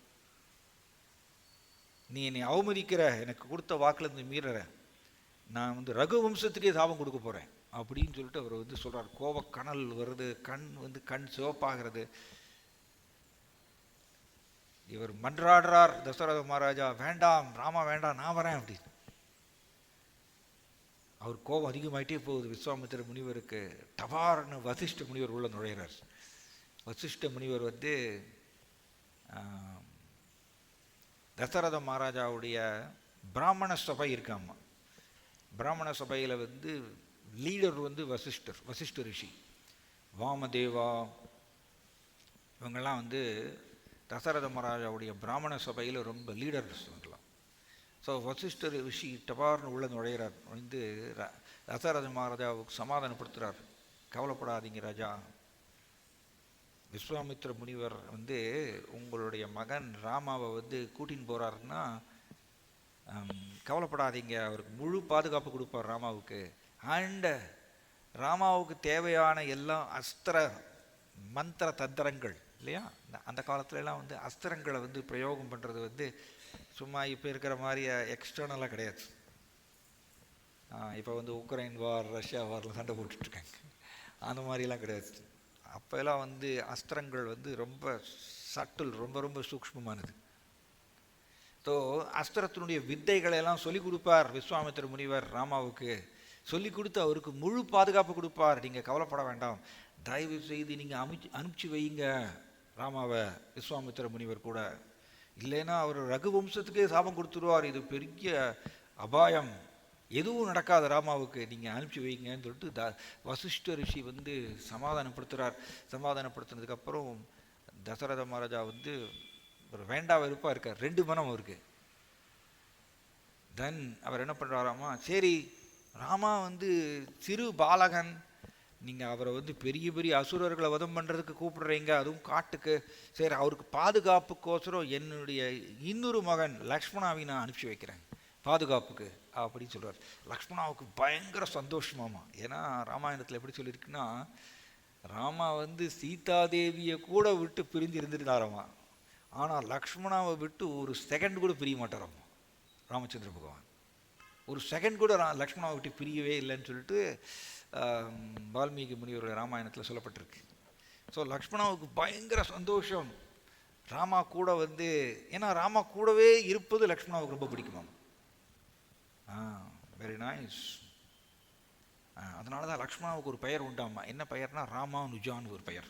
நீ என்னை அவமதிக்கிற, எனக்கு கொடுத்த வாக்குலேருந்து மீறுற, நான் வந்து ரகுவம்சத்துக்கே சாபம் கொடுக்க போகிறேன் அப்படின்னு சொல்லிட்டு அவர் வந்து சொல்கிறார். கோபக்கணல் வருது, கண் சிவப்பாகிறது. இவர் மன்றாடுறார் தசரத மகாராஜா, வேண்டாம் ராமா வேண்டாம், நான் வரேன் அப்படின்னு. அவர் கோபம் அதிகமாகிட்டே போகுது விஸ்வாமித்திர முனிவருக்கு. டபார்னு வசிஷ்ட முனிவர் உள்ள நுழைகிறார். வசிஷ்ட முனிவர் வந்து தசரத மகாராஜாவுடைய பிராமண சபை இருக்காமா. பிராமண சபையில் வந்து லீடர் வந்து வசிஷ்ட ரிஷி, வாமதேவா, இவங்கெல்லாம் வந்து தசரத மகாராஜாவுடைய பிராமண சபையில் ரொம்ப லீடர்ஸ் இவங்கெல்லாம். ஸோ வசிஷ்டர் ரிஷி டபார்னு உள்ள நுழைகிறார். வந்து தசரத மகாராஜாவுக்கு சமாதானப்படுத்துகிறார். கவலைப்படாதீங்க ராஜா, விஸ்வாமித்திர முனிவர் வந்து உங்களுடைய மகன் ராமாவை வந்து கூட்டின்னு போகிறாருன்னா கவலைப்படாதீங்க, அவருக்கு முழு பாதுகாப்பு கொடுப்பார் ராமாவுக்கு. அண்ட் ராமாவுக்கு தேவையான எல்லா அஸ்திர மந்திர தந்திரங்கள் இல்லையா, அந்த காலத்துலலாம் வந்து அஸ்திரங்களை வந்து பிரயோகம் பண்ணுறது வந்து சும்மா இப்போ இருக்கிற மாதிரி எக்ஸ்டர்னலாக கிடையாது. இப்போ வந்து உக்ரைன் வார், ரஷ்யா வாரில் சண்டை போட்டுட்ருக்காங்க, அந்த மாதிரிலாம் கிடையாது. அப்போல்லாம் வந்து அஸ்திரங்கள் வந்து ரொம்ப சட்டில், ரொம்ப ரொம்ப சூக்ஷ்மமானது. ஸோ அஸ்திரத்தினுடைய வித்தைகளெல்லாம் சொல்லிக் கொடுப்பார் விஸ்வாமித்திர முனிவர் ராமாவுக்கு. சொல்லி கொடுத்து அவருக்கு முழு பாதுகாப்பு கொடுப்பார். நீங்கள் கவலைப்பட வேண்டாம், தயவு செய்து நீங்கள் அனுப்பிச்சி வைங்க ராமாவை விஸ்வாமித்திர முனிவர் கூட, இல்லைன்னா அவர் ரகுவம்சத்துக்கே சாபம் கொடுத்துருவார், இது பெரிய அபாயம், எதுவும் நடக்காத ராமாவுக்கு, நீங்கள் அனுப்பிச்சி வைங்கன்னு சொல்லிட்டு வசிஷ்ட ரிஷி வந்து சமாதானப்படுத்துகிறார். சமாதானப்படுத்தினதுக்கப்புறம் தசரத மகாராஜா வந்து ஒரு வேண்டா வெறுப்பாக இருக்கார், 2 மனம் அவருக்கு. தென் அவர் என்ன பண்ணுறாராமா, சரி ராமா வந்து சிறு பாலகன், நீங்கள் அவரை வந்து பெரிய பெரிய அசுரர்களை வதம் பண்ணுறதுக்கு கூப்பிடுறீங்க, அதுவும் காட்டுக்கு, சரி அவருக்கு பாதுகாப்புக்கோசரம் என்னுடைய இன்னொரு மகன் லக்ஷ்மணாவை நான் அனுப்பிச்சி வைக்கிறேன் பாதுகாப்புக்கு அப்படின்னு சொல்கிறார். லக்ஷ்மணாவுக்கு பயங்கர சந்தோஷமாமா. ஏன்னா ராமாயணத்தில் எப்படி சொல்லியிருக்குன்னா, ராமா வந்து சீதாதேவியை கூட விட்டு பிரிஞ்சு இருந்துருந்தாராமா, ஆனால் லக்ஷ்மணாவை விட்டு ஒரு செகண்ட் கூட பிரிய மாட்டாராமா ராமச்சந்திர பகவான். ஒரு செகண்ட் கூட லக்ஷ்மணாவை விட்டு பிரியவே இல்லைன்னு சொல்லிட்டு வால்மீகி முனிவருடைய ராமாயணத்தில் சொல்லப்பட்டிருக்கு. ஸோ லக்ஷ்மணாவுக்கு பயங்கர சந்தோஷம் ராமா கூட வந்து, ஏன்னா ராமா கூடவே இருப்பது லக்ஷ்மணாவுக்கு ரொம்ப பிடிக்குமாம். Very nice. அதனால தான் லக்ஷ்மணாவுக்கு ஒரு பெயர் உண்டாமா. என்ன பெயர்னா ராமானுஜான்னு ஒரு பெயர்.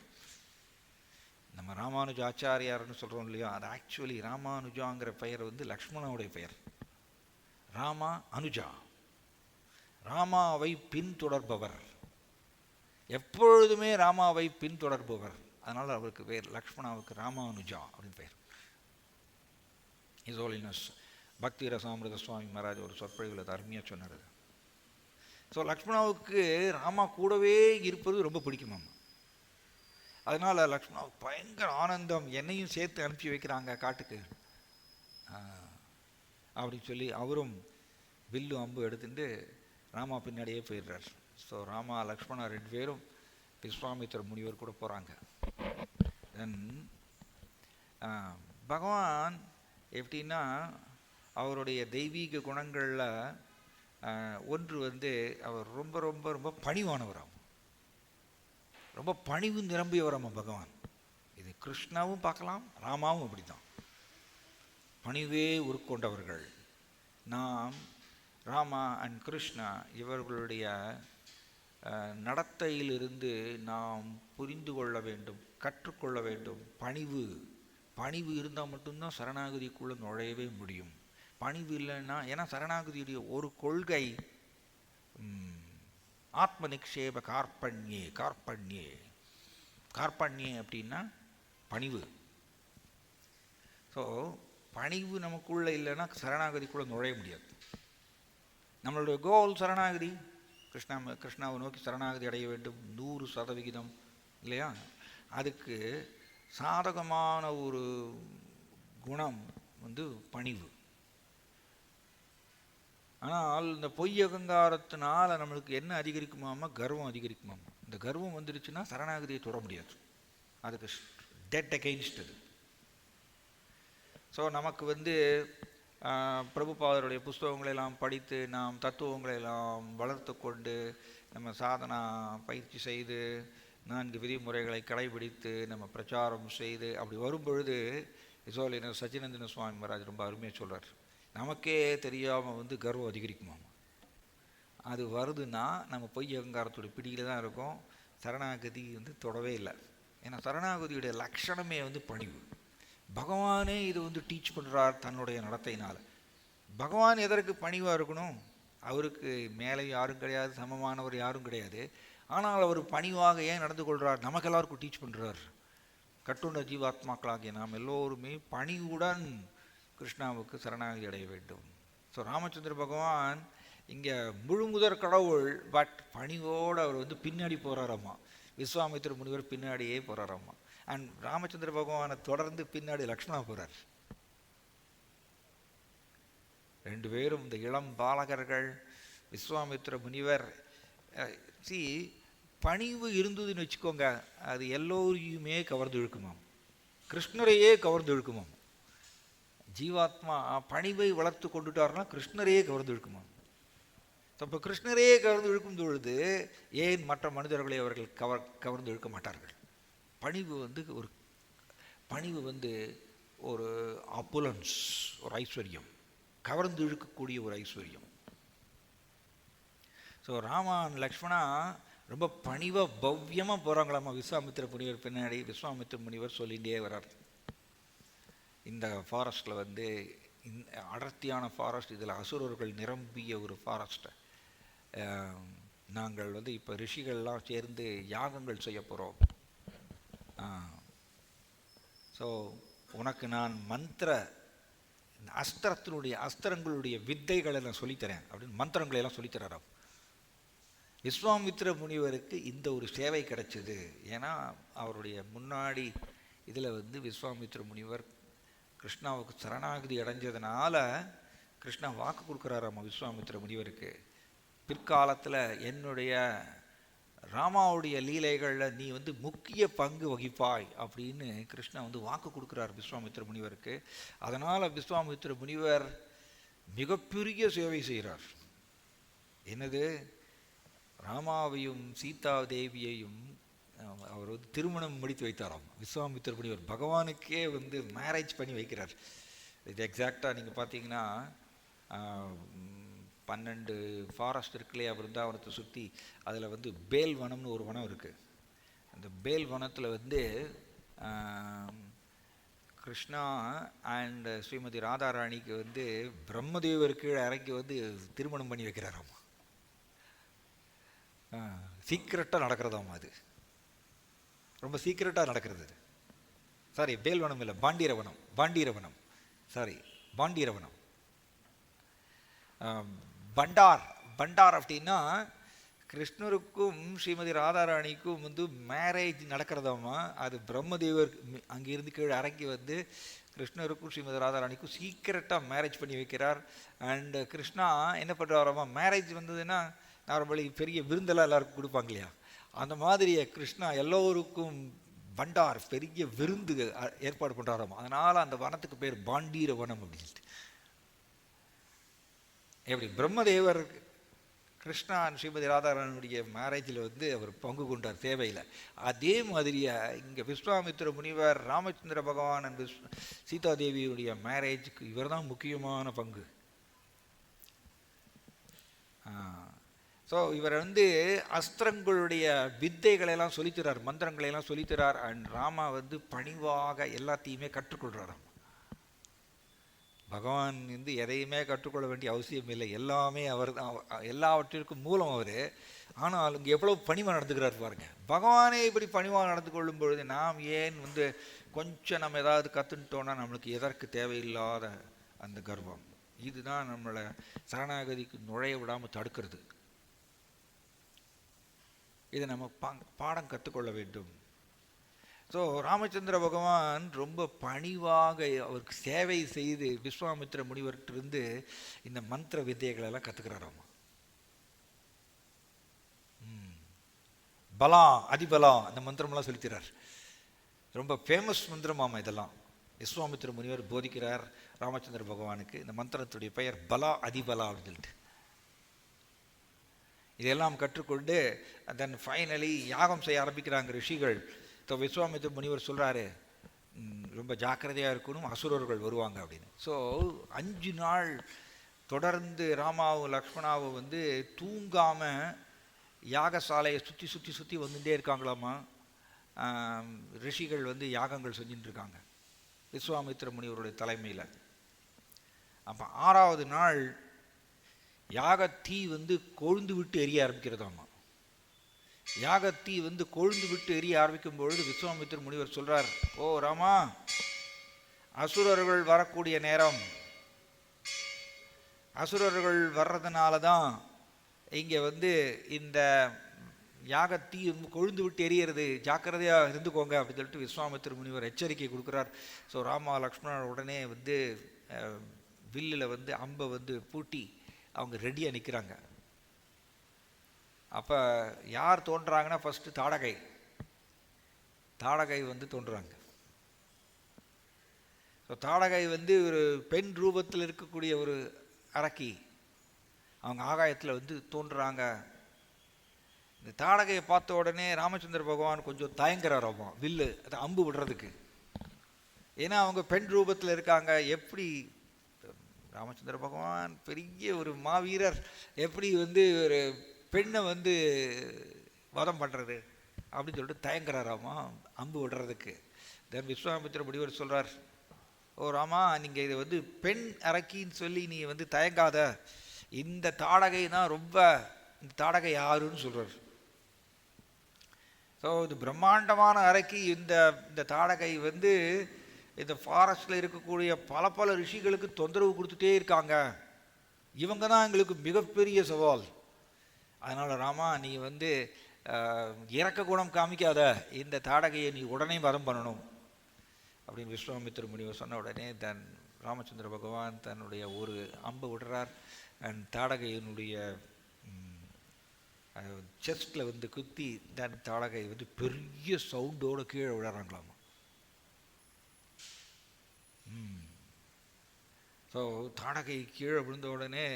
நம்ம ராமானுஜ ஆச்சாரியார்னு சொல்கிறோம் இல்லையா, அது ஆக்சுவலி ராமானுஜாங்கிற பெயர் வந்து லக்ஷ்மணாவுடைய பெயர். ராமா அனுஜா, ராமாவை பின்தொடர்பவர், எப்பொழுதுமே ராமாவை பின்தொடர்பவர். அதனால் அவருக்கு பேர் லக்ஷ்மணாவுக்கு ராமானுஜா அப்படின்னு பெயர். இஸ் ஹோலினஸ் பக்தி ரசாமிரத சுவாமி மகாராஜ் ஒரு சொற்பொழிவில் அது அருமையாக சொன்னார். ஸோ லக்ஷ்மணாவுக்கு ராமா கூடவே இருப்பது ரொம்ப பிடிக்குமாம். அதனால் லக்ஷ்மணாவுக்கு பயங்கர ஆனந்தம், என்னையும் சேர்த்து அனுப்பிச்சி வைக்கிறாங்க காட்டுக்கு அப்படின்னு சொல்லி அவரும் வில்லு அம்பு எடுத்துட்டு ராமா பின்னாடியே போயிடுறார். ஸோ ராமா லக்ஷ்மணா 2 பேரும் விஸ்வாமித்திர முனிவர் கூட போகிறாங்க. தென் பகவான் எப்படின்னா அவருடைய தெய்வீக குணங்களில் ஒன்று வந்து அவர் ரொம்ப ரொம்ப ரொம்ப பணிவானவராகும், ரொம்ப பணிவு நிரம்பியவராமா பகவான். இது கிருஷ்ணாவும் பார்க்கலாம், ராமாவும் அப்படி தான் பணிவே உருக்கொண்டவர்கள். நாம் ராமா அண்ட் கிருஷ்ணா இவர்களுடைய நடத்தையிலிருந்து நாம் புரிந்து கொள்ள வேண்டும், கற்றுக்கொள்ள வேண்டும். பணிவு இருந்தால் மட்டும்தான் சரணாகதிக்குள்ளே நுழையவே முடியும். பணிவு இல்லைன்னா, ஏன்னா சரணாகதியுடைய ஒரு கொள்கை ஆத்ம நிக்ஷேப கார்பண்யே அப்படின்னா பணிவு. ஸோ பணிவு நமக்குள்ளே இல்லைன்னா சரணாகதிக்குள்ளே நுழைய முடியாது. நம்மளுடைய கோல் சரணாகதி, கிருஷ்ணாவை நோக்கி சரணாகதி அடைய வேண்டும் 100% இல்லையா. அதுக்கு சாதகமான ஒரு குணம் வந்து பணிவு. ஆனால் இந்த பொய் அகங்காரத்தினால நம்மளுக்கு என்ன அதிகரிக்குமாமா, கர்வம் அதிகரிக்குமாமா. இந்த கர்வம் வந்துடுச்சுன்னா சரணாகதியை தொட முடியாது, அதுக்கு டெட் அகெயின்ஸ்ட் அது. ஸோ நமக்கு வந்து பிரபுபாதருடைய புஸ்தகங்களெல்லாம் படித்து நாம் தத்துவங்களெல்லாம் வளர்த்து கொண்டு நம்ம சாதனா பயிற்சி செய்து 4 விதிமுறைகளை கடைபிடித்து நம்ம பிரச்சாரம் செய்து அப்படி வரும்பொழுது இசோலினர் சச்சினந்தன சுவாமி மகாராஜ் ரொம்ப அருமையாக சொல்கிறார், நமக்கே தெரியாமல் வந்து கர்வம் அதிகரிக்குமாமா. அது வருதுன்னா நம்ம பொய் அகங்காரத்தோட பிடியில் தான் இருக்கும். சரணாகதி வந்து தொடவே இல்லை. ஏன்னா சரணாகதியுடைய லட்சணமே வந்து பணிவு. பகவானே இது வந்து டீச் பண்ணுறார் தன்னுடைய நடத்தையினால். பகவான் எதற்கு பணிவாக இருக்கணும்? அவருக்கு மேலே யாரும் கிடையாது, சமமானவர் யாரும் கிடையாது. ஆனால் அவர் பணிவாக ஏன் நடந்து கொள்கிறார்? நமக்கு எல்லாருக்கும் டீச் பண்ணுறார். கட்டுண்ட ஜீவாத்மாக்களாகிய நாம் எல்லோருமே பணிவுடன் கிருஷ்ணாவுக்கு சரணாகதி அடைய வேண்டும். ஸோ ராமச்சந்திர பகவான் இங்கே முழுமுதற் கடவுள், பட் பணிவோடு அவர் வந்து பின்னாடி போகிறாராம்மா. விஸ்வாமித்திர முனிவர் பின்னாடியே போகிறாராம்மா. அண்ட் ராமச்சந்திர பகவானை தொடர்ந்து பின்னாடி லக்ஷ்மணா போகிறார். 2 பேரும் இந்த இளம் பாலகர்கள், விஸ்வாமித்திர முனிவர். பணிவு இருந்ததுன்னு வச்சுக்கோங்க, அது எல்லோரையுமே கவர்ந்து இழுக்குமாம். கிருஷ்ணரையே கவர்ந்து இழுக்குமாம். ஜீவாத்மா பணிவை வளர்த்து கொண்டுட்டாருன்னா கிருஷ்ணரையே கவர்ந்து இழுக்குமாம். இப்போ கிருஷ்ணரையே கவர்ந்து இழுக்கும் பொழுது ஏன் மற்ற மனிதர்களை அவர்கள் கவர்ந்து இழுக்க மாட்டார்கள்? பணிவு வந்து ஒரு ஆப்புலன்ஸ், ஒரு ஐஸ்வர்யம், கவர்ந்து இழுக்கக்கூடிய ஒரு ஐஸ்வர்யம். ஸோ ராமன் லக்ஷ்மணா ரொம்ப பணிவாக பவ்யமாக போகிறாங்களாம்மா விஸ்வாமித்திர முனிவர் பின்னாடி. விஸ்வாமித்திர முனிவர் சொல்லிகிட்டே வர்றார். இந்த ஃபாரஸ்ட்டில் வந்து அடர்த்தியான ஃபாரஸ்ட், இதில் அசுரர்கள் நிரம்பிய ஒரு ஃபாரஸ்ட்டை நாங்கள் வந்து இப்போ ரிஷிகள்லாம் சேர்ந்து யாகங்கள் செய்ய போகிறோம். ஸோ உனக்கு நான் அஸ்திரங்களுடைய வித்தைகளை நான் சொல்லித்தரேன் அப்படின்னு மந்திரங்களை எல்லாம் சொல்லித்தராராம். விஸ்வாமித்திர முனிவருக்கு இந்த ஒரு சேவை கிடைச்சிது. ஏன்னா அவருடைய முன்னாடி இதில் வந்து விஸ்வாமித்திர முனிவர் கிருஷ்ணாவுக்கு சரணாகதி அடைஞ்சதுனால கிருஷ்ணா வாக்கு கொடுக்குறாராம் விஸ்வாமித்திர முனிவருக்கு. பிற்காலத்தில் என்னுடைய ராமாவுடைய லீலைகளில் நீ வந்து முக்கிய பங்கு வகிப்பாய் அப்படின்னு கிருஷ்ணா வந்து வாக்கு கொடுக்குறார் விஸ்வாமித்திர முனிவருக்கு. அதனால் விஸ்வாமித்திர முனிவர் மிகப்பெரிய சேவை செய்கிறார். என்னது? ராமாவையும் சீதா தேவியையும் அவர் வந்து திருமணம் முடித்து வைத்தாராம் விஸ்வாமித்திர முனிவர். பகவானுக்கே வந்து மேரேஜ் பண்ணி வைக்கிறார். இது எக்ஸாக்டாக நீங்கள் பார்த்தீங்கன்னா 12 ஃபாரஸ்ட் இருக்குல்லையா பிருந்தாவனத்தை சுற்றி, அதில் வந்து பேல் வனம்னு ஒரு வனம் இருக்குது. அந்த பேல் வனத்தில் வந்து கிருஷ்ணா அண்ட் ஸ்ரீமதி ராதாராணிக்கு வந்து பிரம்மதேவர் கீழே இறக்கி வந்து திருமணம் பண்ணி வைக்கிறாராம். சீக்ரெட்டாக நடக்கிறதாம். அது ரொம்ப சீக்ரெட்டாக நடக்கிறது. சாரி, பேல்வனம் இல்லை, பாண்டீரவனம். பண்டார் அப்படின்னா கிருஷ்ணருக்கும் ஸ்ரீமதி ராதாராணிக்கும் வந்து மேரேஜ் நடக்கிறதாமா. அது பிரம்மதேவர் அங்கிருந்து கீழே இறங்கி வந்து கிருஷ்ணருக்கும் ஸ்ரீமதி ராதாராணிக்கும் சீக்கிரட்டாக மேரேஜ் பண்ணி வைக்கிறார். அண்டு கிருஷ்ணா என்ன பண்ணுறாராமா, மேரேஜ் வந்ததுன்னா நார்மலி பெரிய விருந்தெல்லாம் எல்லாருக்கும் கொடுப்பாங்க இல்லையா, அந்த மாதிரி கிருஷ்ணா எல்லோருக்கும் பண்டார் பெரிய விருந்து ஏற்பாடு பண்ணுறாராம். அதனால் அந்த வனத்துக்கு பேர் பாண்டீர வனம் அப்படின்ட்டு. எப்படி பிரம்மதேவர் கிருஷ்ணா ஸ்ரீமதி ராதாராணுடைய மேரேஜில் வந்து அவர் பங்கு கொண்டார் தேவையில், அதே மாதிரியா இங்கே விஸ்வாமித்திர முனிவர் ராமச்சந்திர பகவான் அண்ட் சீதாதேவியுடைய மேரேஜுக்கு இவர் தான் முக்கியமான பங்கு. ஸோ இவர் வந்து அஸ்திரங்களுடைய வித்தைகளெல்லாம் சொல்லித்தரார், மந்திரங்களையெல்லாம் சொல்லித்தரார். அண்ட் ராமா வந்து பணிவாக எல்லாத்தையுமே கற்றுக்கொள்கிறாராம். பகவான் வந்து எதையுமே கற்றுக்கொள்ள வேண்டிய அவசியம் இல்லை, எல்லாமே அவர் தான், எல்லாவற்றிற்கும் மூலம் அவர். ஆனால் இங்கே எவ்வளோ பணிவாக நடந்துக்கிறார் பாருங்க. பகவானே இப்படி பணிவாக நடந்து கொள்ளும் பொழுது நாம் ஏன் வந்து கொஞ்சம் நம்ம ஏதாவது கற்றுட்டோன்னா நம்மளுக்கு எதற்கு தேவையில்லாத அந்த கர்வம், இதுதான் நம்மளை சரணாகதிக்கு நுழைய விடாமல் தடுக்கிறது. இதை நம்ம பாடம் கற்றுக்கொள்ள வேண்டும். ஸோ ராமச்சந்திர பகவான் ரொம்ப பணிவாக அவருக்கு சேவை செய்து விஸ்வாமித்திர முனிவர்கிட்டிருந்து இந்த மந்திர வித்தைகளெல்லாம் கற்றுக்கிறாராமா. பலா அதிபலா அந்த மந்திரமெல்லாம் சொல்லித்தரார். ரொம்ப ஃபேமஸ் மந்திரமாமா இதெல்லாம். விஸ்வாமித்திர முனிவர் போதிக்கிறார் ராமச்சந்திர பகவானுக்கு. இந்த மந்திரத்துடைய பெயர் பலா அதிபலா அப்படின்னு சொல்லிட்டு இதெல்லாம் கற்றுக்கொண்டு தென் ஃபைனலி யாகம் செய்ய ஆரம்பிக்கிறாங்க ரிஷிகள். ஸோ விஸ்வாமித்திர முனிவர் சொல்கிறாரு, ரொம்ப ஜாக்கிரதையாக இருக்கணும், அசுரர்கள் வருவாங்க அப்படின்னு. ஸோ 5 நாள் தொடர்ந்து ராமாவும் லக்ஷ்மணாவும் வந்து தூங்காமல் யாகசாலையை சுற்றி சுற்றி சுற்றி வந்துட்டே இருக்காங்களாமா. ரிஷிகள் வந்து யாகங்கள் செஞ்சுட்டு இருக்காங்க விஸ்வாமித்திர முனிவருடைய தலைமையில். அப்போ 6வது நாள் யாகத்தீ வந்து கொழுந்து விட்டு எரிய ஆரம்பிக்கிறதாமா. யாகத்தீ வந்து கொழுந்து விட்டு எரிய ஆரம்பிக்கும் பொழுது விஸ்வாமித்திர முனிவர் சொல்றார், ஓ ராமா, அசுரர்கள் வரக்கூடிய நேரம், அசுரர்கள் வர்றதுனால தான் இங்கே வந்து இந்த யாகத்தீ கொழுந்து விட்டு எரியறது, ஜாக்கிரதையாக இருந்துக்கோங்க அப்படின்னு சொல்லிட்டு விஸ்வாமித்திர முனிவர் எச்சரிக்கை கொடுக்குறார். ஸோ ராமா லக்ஷ்மணர் உடனே வந்து வில்லில் வந்து அம்பை வந்து பூட்டி அவங்க ரெடியாக நிற்கிறாங்க. அப்போ யார் தோன்றுறாங்கன்னா ஃபஸ்ட்டு தாடகை வந்து தோன்றுறாங்க. ஸோ தாடகை வந்து ஒரு பெண் ரூபத்தில் இருக்கக்கூடிய ஒரு அரக்கி, அவங்க ஆகாயத்தில் வந்து தோன்றுறாங்க. இந்த தாடகையை பார்த்த உடனே ராமச்சந்திர பகவான் கொஞ்சம் தயங்குறாராமா வில்லு அதை அம்பு விடுறதுக்கு. ஏன்னா அவங்க பெண் ரூபத்தில் இருக்காங்க. எப்படி ராமச்சந்திர பகவான் பெரிய ஒரு மாவீரர், எப்படி வந்து ஒரு பெண்ணை வந்து வதம் பண்ணுறது அப்படின்னு சொல்லிட்டு தயங்குறாராமா அம்பு விடுறதுக்கு. தென் விஸ்வாமித்திர முனிவர் சொல்கிறார், ஓ ராமா, நீங்கள் இதை வந்து பெண் அரக்கின்னு சொல்லி நீ வந்து தயங்காத, இந்த தாடகை தான் ரொம்ப, இந்த தாடகை யாருன்னு சொல்கிறார். ஸோ இது பிரம்மாண்டமான அரக்கி. இந்த தாடகை வந்து இந்த ஃபாரஸ்டில் இருக்கக்கூடிய பல ரிஷிகளுக்கு தொந்தரவு கொடுத்துட்டே இருக்காங்க. இவங்க தான் எங்களுக்கு மிகப்பெரிய சவால். அதனால் ராமா, நீ வந்து இறக்க குணம் காமிக்காத, இந்த தாடகையை நீ உடனே வதம் பண்ணணும் அப்படின்னு விஸ்வாமித்திர முனிவர் சொன்ன உடனே தன் ராமச்சந்திர பகவான் தன்னுடைய ஒரு அம்பு விடுறார். அண்ட் தாடகையினுடைய செஸ்டில் வந்து குத்தி தன் தாடகை வந்து பெரிய சவுண்டோடு கீழே விடுறாங்களாமா. ஸோ தாடகை கீழே விழுந்த உடனே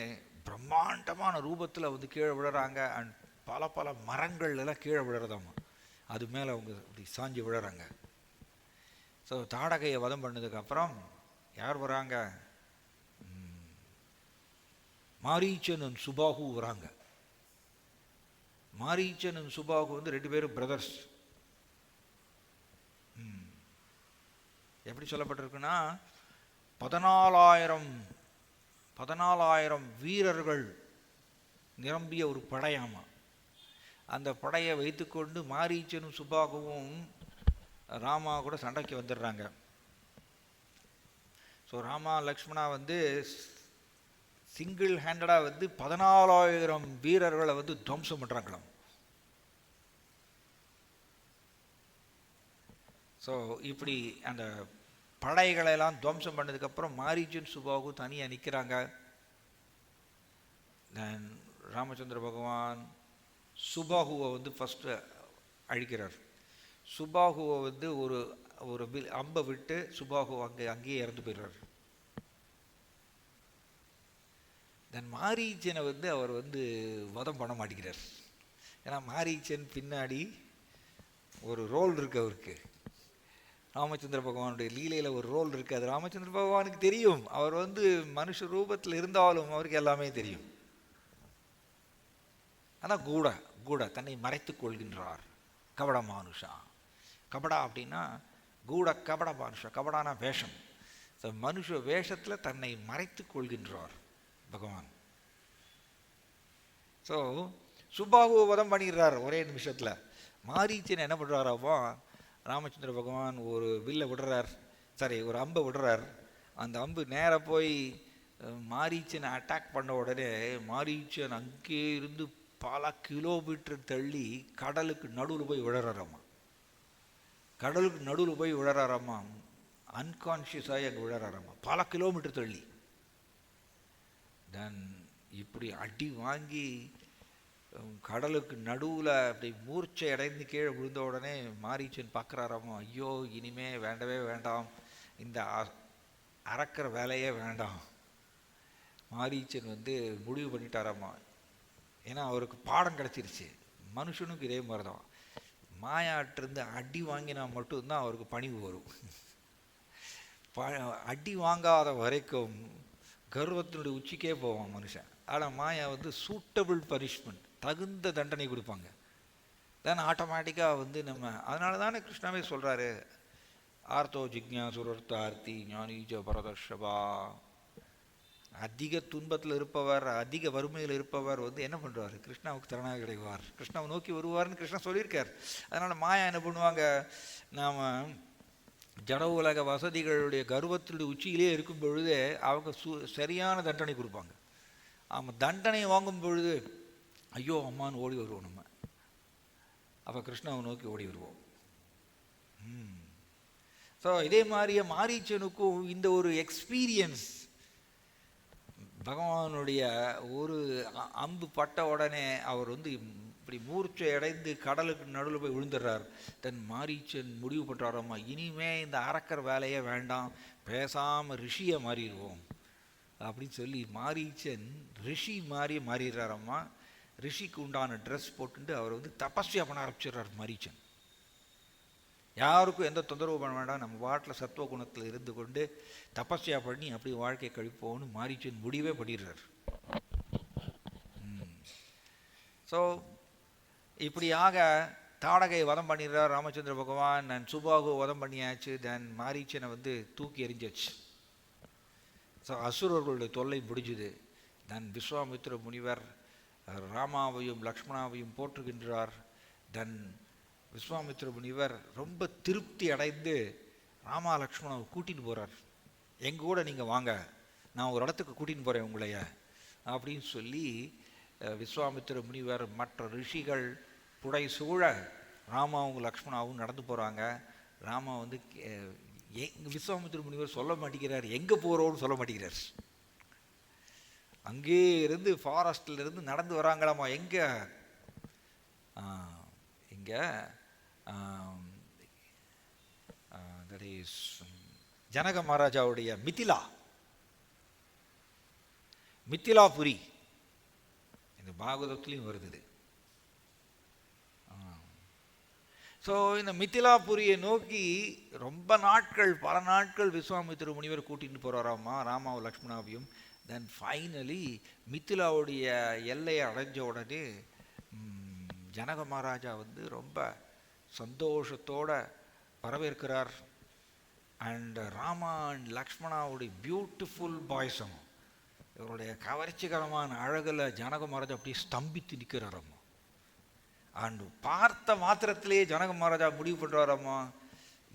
பிரம்மாண்டமான ரூபத்தில் வந்து கீழே விழுறாங்க. அண்ட் பல மரங்கள் எல்லாம் கீழே விழுறதாமா. அது மேலே அவங்க அப்படி சாஞ்சி விழுறாங்க. ஸோ தாடகையை வதம் பண்ணதுக்கப்புறம் யார் வராங்க? மாரீச்சன் சுபாகு வராங்க. மாரீச்சன் சுபாகு வந்து 2 பேரும் பிரதர்ஸ். எப்படி சொல்லப்பட்டிருக்குன்னா 14,000 வீரர்கள் நிரம்பிய ஒரு படையாமா. அந்த படையை வைத்துக்கொண்டு மாரீச்சனும் சுபாகுவும் ராமா கூட சண்டைக்கு வந்துடுறாங்க. ஸோ ராமா லக்ஷ்மணா வந்து சிங்கிள் ஹேண்டடாக வந்து 14,000 வீரர்களை வந்து துவம்சம் பண்ணுறாங்களாம். ஸோ இப்படி அந்த படைகளெல்லாம் துவம்சம் பண்ணதுக்கப்புறம் மாரீச்சன் சுபாகு தனியாக நிற்கிறாங்க. தென் ராமச்சந்திர பகவான் சுபாகுவை வந்து ஃபஸ்ட்டு அழிக்கிறார். சுபாகுவை வந்து ஒரு அம்பை விட்டு சுபாகு அங்கேயே இறந்து போயிடுறார். தென் மாரீச்சனை வந்து அவர் வந்து வதம் பண்ண மாட்டேங்கிறார். ஏன்னா மாரீச்சன் பின்னாடி ஒரு ரோல் இருக்குது அவருக்கு. ராமச்சந்திர பகவானுடைய லீலையில் ஒரு ரோல் இருக்குது. அது ராமச்சந்திர பகவானுக்கு தெரியும். அவர் வந்து மனுஷ ரூபத்தில் இருந்தாலும் அவருக்கு எல்லாமே தெரியும். ஆனால் கூட தன்னை மறைத்து கொள்கின்றார். கபட மானுஷா. கபடா அப்படின்னா கபட மானுஷா. கபடானா வேஷம். ஸோ மனுஷ வேஷத்தில் தன்னை மறைத்து கொள்கின்றார் பகவான். ஸோ சுபாகுவை வதம் பண்ணிடுறார் ஒரே நிமிஷத்தில். மாரீச்சன் என்ன பண்ணுறாராவோ, ராமச்சந்திர பகவான் ஒரு வில்லை விடுறார், ஒரு அம்பை விடுறார். அந்த அம்பு நேராக போய் மாரீச்சனை அட்டாக் பண்ண உடனே மாரீச்சன் அங்கே இருந்து பல கிலோமீட்டர் தள்ளி கடலுக்கு நடுவில் போய் விழறாராமா. அன்கான்ஷியஸாக அங்கே விழறாராமா, பல கிலோமீட்டர் தள்ளி. தென் இப்படி அடி வாங்கி கடலுக்கு நடுவில் அப்படி மூர்ச்சை அடைந்து கீழே விழுந்த உடனே மாரீச்சன் பார்க்குறாராமா, ஐயோ இனிமே வேண்டவே வேண்டாம், இந்த அறக்கிற வேலையே வேண்டாம். மாரீச்சன் வந்து முடிவு பண்ணிட்டாராமா. ஏன்னா அவருக்கு பாடம் கிடச்சிருச்சு. மனுஷனுக்கு இதே மாதிரி தான், மாயாட்டிருந்து அடி வாங்கினா மட்டும்தான் அவருக்கு பணிவு வரும். அடி வாங்காத வரைக்கும் கர்வத்தினுடைய உச்சிக்கே போவான் மனுஷன். ஆனால் மாயா வந்து சூட்டபிள் பனிஷ்மெண்ட், தகுந்த தண்டனை கொடுப்பாங்க. தென் ஆட்டோமேட்டிக்காக வந்து நம்ம அதனால தானே கிருஷ்ணாவே சொல்கிறாரு, ஆர்த்தோ ஜிக்ஞாசுரர்த்தார்த்தி ஞானீஜ பரதர்ஷபா. அதிக துன்பத்தில் இருப்பவர், அதிக வறுமையில் இருப்பவர் வந்து என்ன பண்ணுவார்? கிருஷ்ணாவுக்கு திறனாக கிடைக்குவார், கிருஷ்ணாவை நோக்கி வருவார்னு கிருஷ்ணா சொல்லியிருக்கார். அதனால் மாயா என்ன பண்ணுவாங்க, நாம் ஜட உலக வசதிகளுடைய கர்வத்தினுடைய உச்சியிலே இருக்கும் பொழுதே அவங்க சரியான தண்டனை கொடுப்பாங்க. ஆமாம், தண்டனை வாங்கும் பொழுது ஐயோ அம்மான்னு ஓடி வருவோம் நம்ம. அப்போ கிருஷ்ணாவை நோக்கி ஓடி வருவோம். ஸோ இதே மாதிரியே மாரீச்சனுக்கும் இந்த ஒரு எக்ஸ்பீரியன்ஸ், பகவானுடைய ஒரு அம்பு பட்ட உடனே அவர் வந்து இப்படி மூர்ச்சை அடைந்து கடலுக்கு நடுவில் போய் விழுந்துடுறார். தன் மாரீச்சன் முடிவு பண்ணுறாரம்மா, இனிமே இந்த அரக்கர் வேலையே வேண்டாம், பேசாமல் ரிஷியை மாறிடுவோம் அப்படின்னு சொல்லி மாரீச்சன் ரிஷி மாதிரி மாறிடுறாரம்மா. ரிஷிக்கு உண்டான ட்ரெஸ் போட்டுட்டு அவர் வந்து தபஸ்யா பண்ண ஆரம்பிச்சிடுறார் மாரீச்சன். யாருக்கும் எந்த தொந்தரவு பண்ண வேண்டாம், நம்ம வாட்டில் சத்துவ குணத்தில் இருந்து கொண்டு தபஸ்யா பண்ணி அப்படி வாழ்க்கை கழிப்போன்னு மாரீச்சன் முடிவே பண்ணிடுறார். ஸோ இப்படியாக தாடகை வதம் பண்ணிடுறார் ராமச்சந்திர பகவான். நான் சுபாகு வதம் பண்ணியாச்சு. தென் மாரீச்சனை வந்து தூக்கி எறிஞ்சாச்சு. ஸோ அசுரர்களுடைய தொல்லை முடிஞ்சுது. தென் விஸ்வாமித்திர முனிவர் ராமாவையும் லக்ஷ்மணாவையும் போற்றுகின்றார். தென் விஸ்வாமித்திர முனிவர் ரொம்ப திருப்தி அடைந்து ராமா லக்ஷ்மணாவை கூட்டின்னு போகிறார். எங்கள் கூட நீங்கள் வாங்க, நான் ஒரு இடத்துக்கு கூட்டின்னு போகிறேன் உங்களைய அப்படின்னு சொல்லி விஸ்வாமித்திர முனிவர் மற்ற ரிஷிகள் புடை சூழ ராமாவும் லக்ஷ்மணாவும் நடந்து போகிறாங்க. ராமா வந்து விஸ்வாமித்திர முனிவர் சொல்ல மாட்டேங்கிறார், எங்கே போகிறோன்னு சொல்ல மாட்டேங்கிறார். அங்கே இருந்து ஃபாரஸ்டில் இருந்து நடந்து வராங்களாமா. எங்கே இங்கே தட் இஸ் ஜனக மகாராஜாவுடைய மித்திலாபுரி, இந்த பாகவதத்துலேயும் வருது. ஸோ இந்த மித்திலாபுரியை நோக்கி ரொம்ப நாட்கள், பல நாட்கள் விஸ்வாமித்திர முனிவர் கூட்டிகிட்டு போகிறாராம்மா ராமாவும் லக்ஷ்மணாவையும். தென் ஃபைனலி மித்திலாவுடைய எல்லையை அடைஞ்ச உடனே ஜனக மகாராஜா வந்து ரொம்ப சந்தோஷத்தோட வரவேற்கிறார். அண்ட் ராமா அண்ட் லக்ஷ்மணாவுடைய பியூட்டிஃபுல் பாய்ஸும் இவருடைய கவர்ச்சிகரமான அழகில் ஜனக மகாராஜா அப்படியே ஸ்தம்பித்து நிற்கிறாரம்மா. அண்டு பார்த்த மாத்திரத்திலேயே ஜனக மகாராஜா முடிவு பண்ணுறாரம்மா,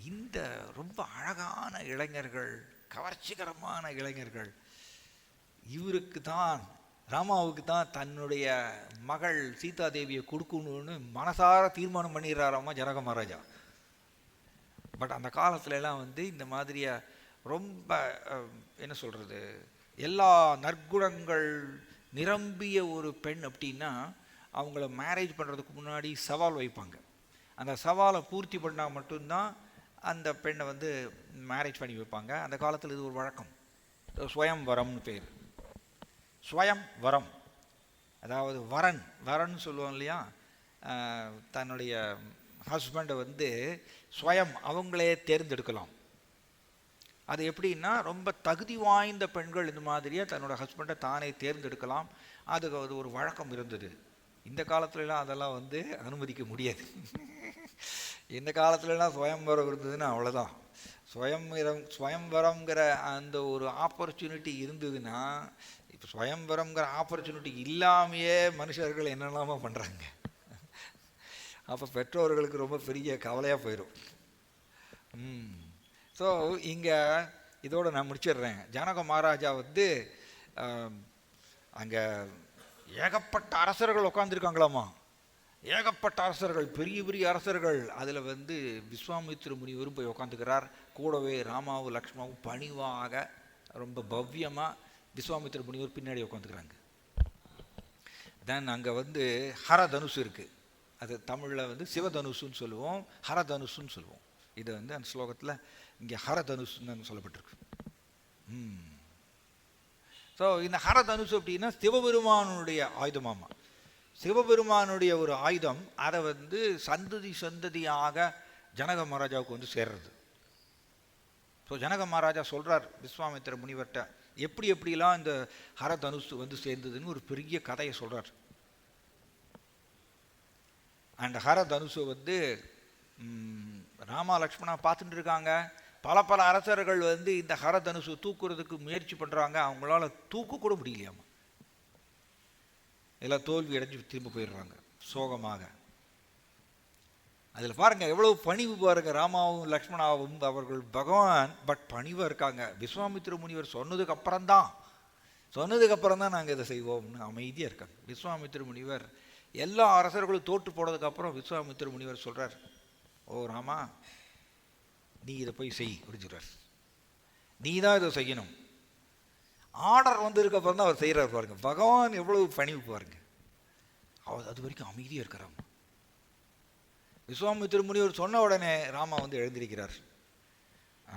இந்த ரொம்ப அழகான இளைஞர்கள், கவர்ச்சிகரமான இளைஞர்கள், இவருக்கு தான், ராமாவுக்கு தான் தன்னுடைய மகள் சீதாதேவியை கொடுக்கணும்னு மனசார தீர்மானம் பண்ணிடுறாராம்மா ஜனக மகாராஜா. பட் அந்த காலத்துலலாம் வந்து இந்த மாதிரியா ரொம்ப என்ன சொல்கிறது, எல்லா நற்குணங்கள் நிரம்பிய ஒரு பெண் அப்படின்னா அவங்கள மேரேஜ் பண்ணுறதுக்கு முன்னாடி சவால் வைப்பாங்க. அந்த சவாலை பூர்த்தி பண்ணால் மட்டும்தான் அந்த பெண்ணை வந்து மேரேஜ் பண்ணி வைப்பாங்க. அந்த காலத்தில் இது ஒரு வழக்கம். ஸ்வயம்வரம்னு பேர். ஸ்வயம்வரம் அதாவது வரன் சொல்லுவோம் இல்லையா, தன்னுடைய ஹஸ்பண்டை வந்து ஸ்வயம் அவங்களே தேர்ந்தெடுக்கலாம். அது எப்படின்னா ரொம்ப தகுதி வாய்ந்த பெண்கள் இந்த மாதிரியாக தன்னோட ஹஸ்பண்டை தானே தேர்ந்தெடுக்கலாம். அதுக்கு அது ஒரு வழக்கம் இருந்தது. இந்த காலத்துலலாம் அதெல்லாம் வந்து அனுமதிக்க முடியாது. இந்த காலத்துலலாம் ஸ்வயம்வரம் இருந்ததுன்னா அவ்வளோதான். ஸ்வயம்வரம்ங்கிற அந்த ஒரு ஆப்பர்ச்சுனிட்டி இருந்ததுன்னா, இப்போ ஸ்வயம்வரம்ங்கிற ஆப்பர்ச்சுனிட்டி இல்லாமையே மனுஷர்கள் என்னெல்லாமோ பண்ணுறாங்க. அப்போ பெற்றோர்களுக்கு ரொம்ப பெரிய கவலையாக போயிடும். ஸோ இங்கே இதோடு நான் முடிச்சிடுறேன். ஜனக மகாராஜா வந்து அங்கே ஏகப்பட்ட அரசர்கள் உட்காந்துருக்காங்களாமா. ஏகப்பட்ட அரசர்கள், பெரிய பெரிய அரசர்கள். அதில் வந்து விஸ்வாமித்திர முனிவரும் போய் உட்காந்துக்கிறார். கூடவே ராமாவும் லக்ஷ்மணாவும் பணிவாக ரொம்ப பவ்யமாக விஸ்வாமித்திர முனிவர் பின்னாடி உட்காந்துக்கிறாங்க. தென் அங்கே வந்து ஹரதனுஷ் இருக்குது. அது தமிழில் வந்து சிவதனுஷுன்னு சொல்லுவோம், ஹரதனுஷுன்னு சொல்லுவோம். இது வந்து அந்த ஸ்லோகத்தில் இங்கே ஹரதனுஷ்னு சொல்லப்பட்டிருக்கு. ஸோ இந்த ஹரதனுஷ் அப்படின்னா சிவபெருமானுடைய ஆயுதமாமா. சிவபெருமானுடைய ஒரு ஆயுதம். அதை வந்து சந்ததியாக ஜனக மகாராஜாவுக்கு வந்து சேர்றது. ஸோ ஜனக மகாராஜா சொல்கிறார் விஸ்வாமித்திர முனிவர்கிட்ட, எப்படி எப்படிலாம் இந்த ஹரதனுசு வந்து சேர்ந்ததுன்னு ஒரு பெரிய கதையை சொல்கிறார். அந்த ஹரதனுசு வந்து ராமா லக்ஷ்மணா பார்த்துட்டு இருக்காங்க. பல பல அரசர்கள் வந்து இந்த ஹரதனுசு தூக்குறதுக்கு முயற்சி பண்ணுறாங்க. அவங்களால தூக்க கூட முடியலையாமா. எல்லாம் தோல்வி அடைஞ்சு திரும்ப போயிடுறாங்க சோகமாக. அதில் பாருங்கள் எவ்வளோ பணிவு பாருங்கள். ராமாவும் லக்ஷ்மணாவும் அவர்கள் பகவான் பட் பணிவாக இருக்காங்க. விஸ்வாமித்திர முனிவர் சொன்னதுக்கு அப்புறம் தான் நாங்கள் இதை செய்வோம்னு அமைதியாக இருக்காங்க. விஸ்வாமித்திர முனிவர் எல்லா அரசர்களும் தோற்று போனதுக்கப்புறம் விஸ்வாமித்திர முனிவர் சொல்கிறார், ஓ ராமா, நீ இதை போய் செய் அப்படின்னு சொல்கிறார். நீ தான் இதை செய்யணும். ஆர்டர் வந்ததுக்கப்புறம் தான் அவர் செய்கிறார். பாருங்க பகவான் எவ்வளவு பணிவு பாருங்க. அவர் அது வரைக்கும் அமைதியாக இருக்கிறாங்க. விஸ்வாமித்திர முனிவர் சொன்ன உடனே ராமா வந்து எழுந்திருக்கிறார்.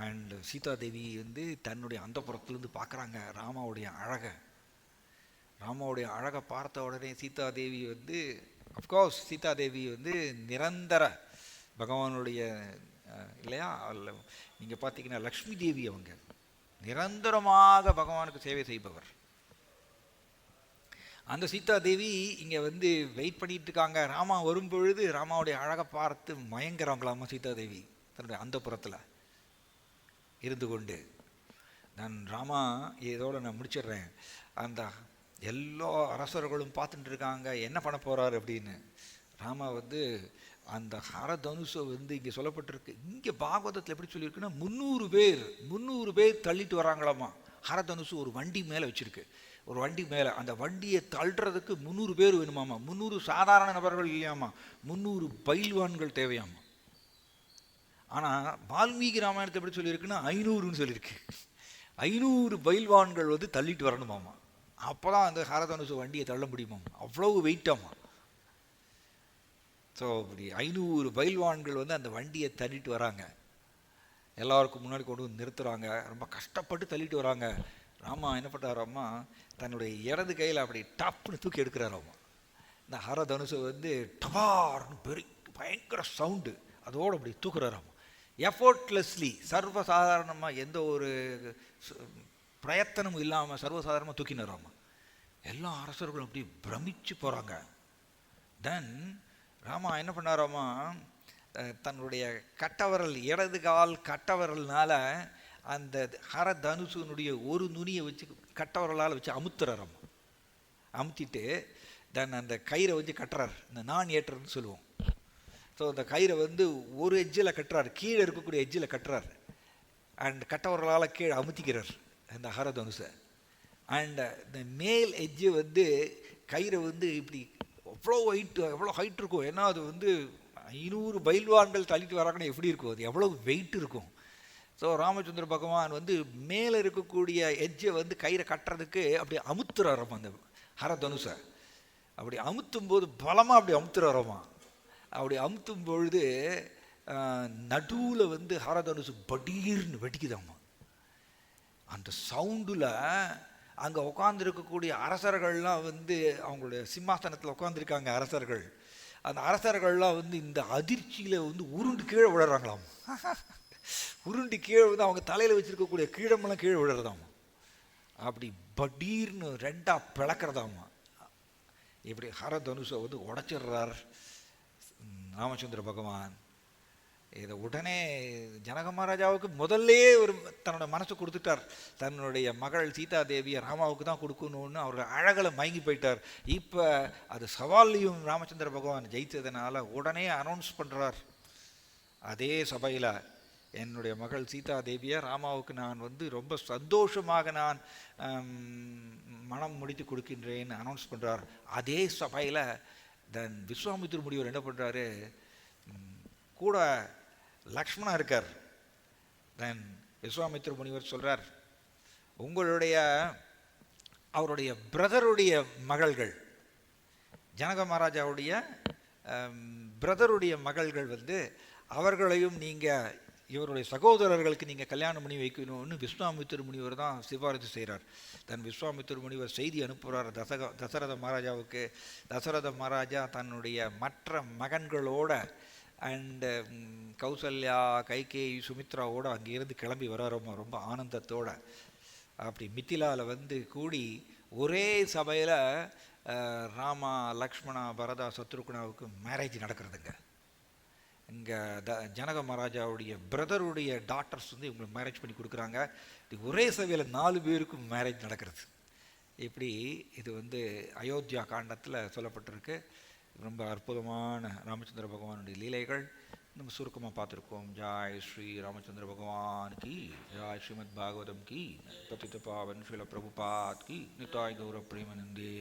அண்ட் சீதா தேவி வந்து தன்னுடைய அந்தப்புறத்துலேருந்து பார்க்குறாங்க ராமாவுடைய அழகை பார்த்த உடனே சீதா தேவி வந்து அஃப்கோர்ஸ் சீதா தேவி வந்து நிரந்தர பகவானுடைய இல்லையா, நீங்கள் பார்த்தீங்கன்னா லக்ஷ்மி தேவி அவங்க நிரந்தரமாக பகவானுக்கு சேவை செய்பவர். அந்த சீதா தேவி இங்கே வந்து வெயிட் பண்ணிட்டு இருக்காங்க. ராமா வரும்பொழுது ராமாவுடைய அழகை பார்த்து மயங்குறாங்களாமா சீதா தேவி தன்னுடைய அந்தப்புறத்தில் இருந்து கொண்டு. ராமா இதோடு நான் முடிச்சிடுறேன். அந்த எல்லா அரசர்களும் பார்த்துட்டு இருக்காங்க என்ன பண்ண போகிறார் அப்படின்னு. ராமா வந்து அந்த ஹரதனுஷை வந்து இங்கே சொல்லப்பட்டிருக்கு. இங்கே பாகவதத்தில் எப்படி சொல்லியிருக்குன்னா 300 பேர் தள்ளிட்டு வராங்களாமா. ஹரதனுஷு ஒரு வண்டி மேலே வச்சுருக்கு. ஒரு வண்டி மேலே அந்த வண்டியை தள்ளுறதுக்கு 300 பேர் வேணுமாமா. 300 சாதாரண நபர்கள் இல்லையாமா, 300 பயில்வான்கள் தேவையாமா. ஆனால் வால்மீகி ராமாயணத்தை எப்படி சொல்லியிருக்குன்னா 500ன்னு சொல்லியிருக்கு. 500 பயில்வான்கள் வந்து தள்ளிட்டு வரணுமாமா. அப்போ தான் அந்த ஹரதனுஷு வண்டியை தள்ள முடியுமாம். அவ்வளவு வெயிட்டாமா. ஸோ அப்படி 500 பயில்வான்கள் வந்து அந்த வண்டியை தள்ளிட்டு வராங்க. எல்லாருக்கும் முன்னாடி கொண்டு வந்து நிறுத்துகிறாங்க. ரொம்ப கஷ்டப்பட்டு தள்ளிட்டு வராங்க. ராமா என்ன பண்ணுறாராம்மா, தன்னுடைய இடது கையில் அப்படி டப்புன்னு தூக்கி எடுக்கிறாராம்மா. இந்த ஹரதனுஷை வந்து டபார்னு பயங்கர சவுண்டு அதோடு அப்படி தூக்குறாராம்மா. எஃபோர்ட்லெஸ்லி சர்வசாதாரணமாக எந்த ஒரு பிரயத்தனமும் இல்லாமல் சர்வசாதாரணமாக தூக்கினாராம்மா. எல்லா அரசர்களும் அப்படி பிரமிச்சு போகிறாங்க. தென் ராமா என்ன பண்ணாராமா, தன்னுடைய கட்டவரல் இடது கால் கட்டவரல்னால அந்த ஹரதனுஷனுடைய ஒரு நுனியை வச்சு கட்டவரலால் வச்சு அமுத்துறாராமா. அமுத்திட்டு தென் அந்த கயிறை வச்சு கட்டுறார். இந்த நான் ஏற்றர்னு சொல்லுவோம். ஸோ அந்த கயிறை வந்து ஒரு எஜ்ஜில் கட்டுறார், கீழே இருக்கக்கூடிய எஜ்ஜில் கட்டுறார். அண்ட் கட்டவரலால் கீழே அமுத்திக்கிறார் இந்த ஹரதனுஷை. அண்ட் இந்த மேல் எஜ்ஜு வந்து கயிறை வந்து இப்படி எவ்வளோ ஹைட் இருக்கும். ஏன்னா அது வந்து 500 பயில்வான்கள் தள்ளிட்டு வராங்கன்னா எப்படி இருக்கும், அது எவ்வளோ வெயிட் இருக்கும். ஸோ ராமச்சந்திர பகவான் வந்து மேலே இருக்கக்கூடிய எஜ்ஜை வந்து கயிறை கட்டுறதுக்கு அப்படி அமுத்துறாராமா. அந்த ஹரதனுஷை அப்படி அமுத்தும் போது பலமாக அப்படி அமுத்துறாராமா. அப்படி அமுத்தும் பொழுது நடுவில் வந்து ஹரதனுஷு படீர்னு வெடிக்குதாம்மா. அந்த சவுண்டில் அங்கே உட்காந்துருக்கக்கூடிய அரசர்கள்லாம் வந்து அவங்களுடைய சிம்மாசனத்தில் உட்காந்துருக்காங்க அரசர்கள். அந்த அரசர்கள்லாம் வந்து இந்த அதிர்ச்சியில் வந்து உருண்டு கீழே விழுறாங்களாம். உருண்டு கீழே வந்து அவங்க தலையில் வச்சுருக்கக்கூடிய கீழமெல்லாம் கீழே விழுறதாம்மா. அப்படி படீர்னு ரெண்டாக பிளக்கிறதாம்மா. இப்படி ஹரதனுஷை வந்து உடைச்சிடுறார் ராமச்சந்திர பகவான். இதை உடனே ஜனக மகாராஜாவுக்கு முதல்லே ஒரு தன்னோட மனசு கொடுத்துட்டார். தன்னுடைய மகள் சீதா தேவியை ராமாவுக்கு தான் கொடுக்கணும்னு அவர் அழகில் மயங்கி போயிட்டார். இப்போ அது சவால்லையும் ராமச்சந்திர பகவான் ஜெயித்ததுனால உடனே அனௌன்ஸ் பண்ணுறார் அதே சபையில், என்னுடைய மகள் சீதா தேவியை ராமாவுக்கு நான் வந்து ரொம்ப சந்தோஷமாக நான் மனம் முடித்து கொடுக்கின்றேன்னு அனௌன்ஸ் பண்ணுறார். அதே சபையில் தென் விஸ்வாமித்திர முனிவர் என்ன பண்ணுறாரு, கூட லக்ஷ்மணா இருக்கார். தென் விஸ்வாமித்திர முனிவர் சொல்கிறார், அவருடைய பிரதருடைய மகள்கள், ஜனக மகாராஜாவுடைய பிரதருடைய மகள்கள் வந்து அவர்களையும் நீங்கள் இவருடைய சகோதரர்களுக்கு நீங்கள் கல்யாணம் பண்ணி வைக்கணும்னு விஸ்வாமித்திர முனிவர் தான் சிபாரிசு செய்கிறார். தன் விஸ்வாமித்திர முனிவர் செய்தி அனுப்புகிறார் தசரத மகாராஜாவுக்கு. தசரத மகாராஜா தன்னுடைய மற்ற மகன்களோட அண்டு கௌசல்யா, கைகேயி, சுமித்ராவோடு அங்கேருந்து கிளம்பி வராரோமா ரொம்ப ஆனந்தத்தோடு. அப்படி மித்திலாவில் வந்து கூடி ஒரே சபையில் ராமா, லக்ஷ்மணா, பரதா, சத்ருகுணாவுக்கு மேரேஜ் நடக்கிறதுங்க. இங்கே ஜனக மகாராஜாவுடைய பிரதருடைய டாட்டர்ஸ் வந்து இவங்களுக்கு மேரேஜ் பண்ணி கொடுக்குறாங்க. இது ஒரே சபையில் 4 பேருக்கும் மேரேஜ் நடக்கிறது. இப்படி இது வந்து அயோத்தியா காண்டத்தில் சொல்லப்பட்டிருக்கு. ரொம்ப அற்புதமான ராமச்சந்திர பகவானுடைய லீலைகள் நம்ம சுருக்கமாக பார்த்துருக்கோம். ஜாய் ஸ்ரீ ராமச்சந்திர பகவான் கி ஜாய், ஸ்ரீமத் பாகவதம் கி, பतित पावन श्रील प्रभुपाद की, निताय गौर प्रेमानंदे.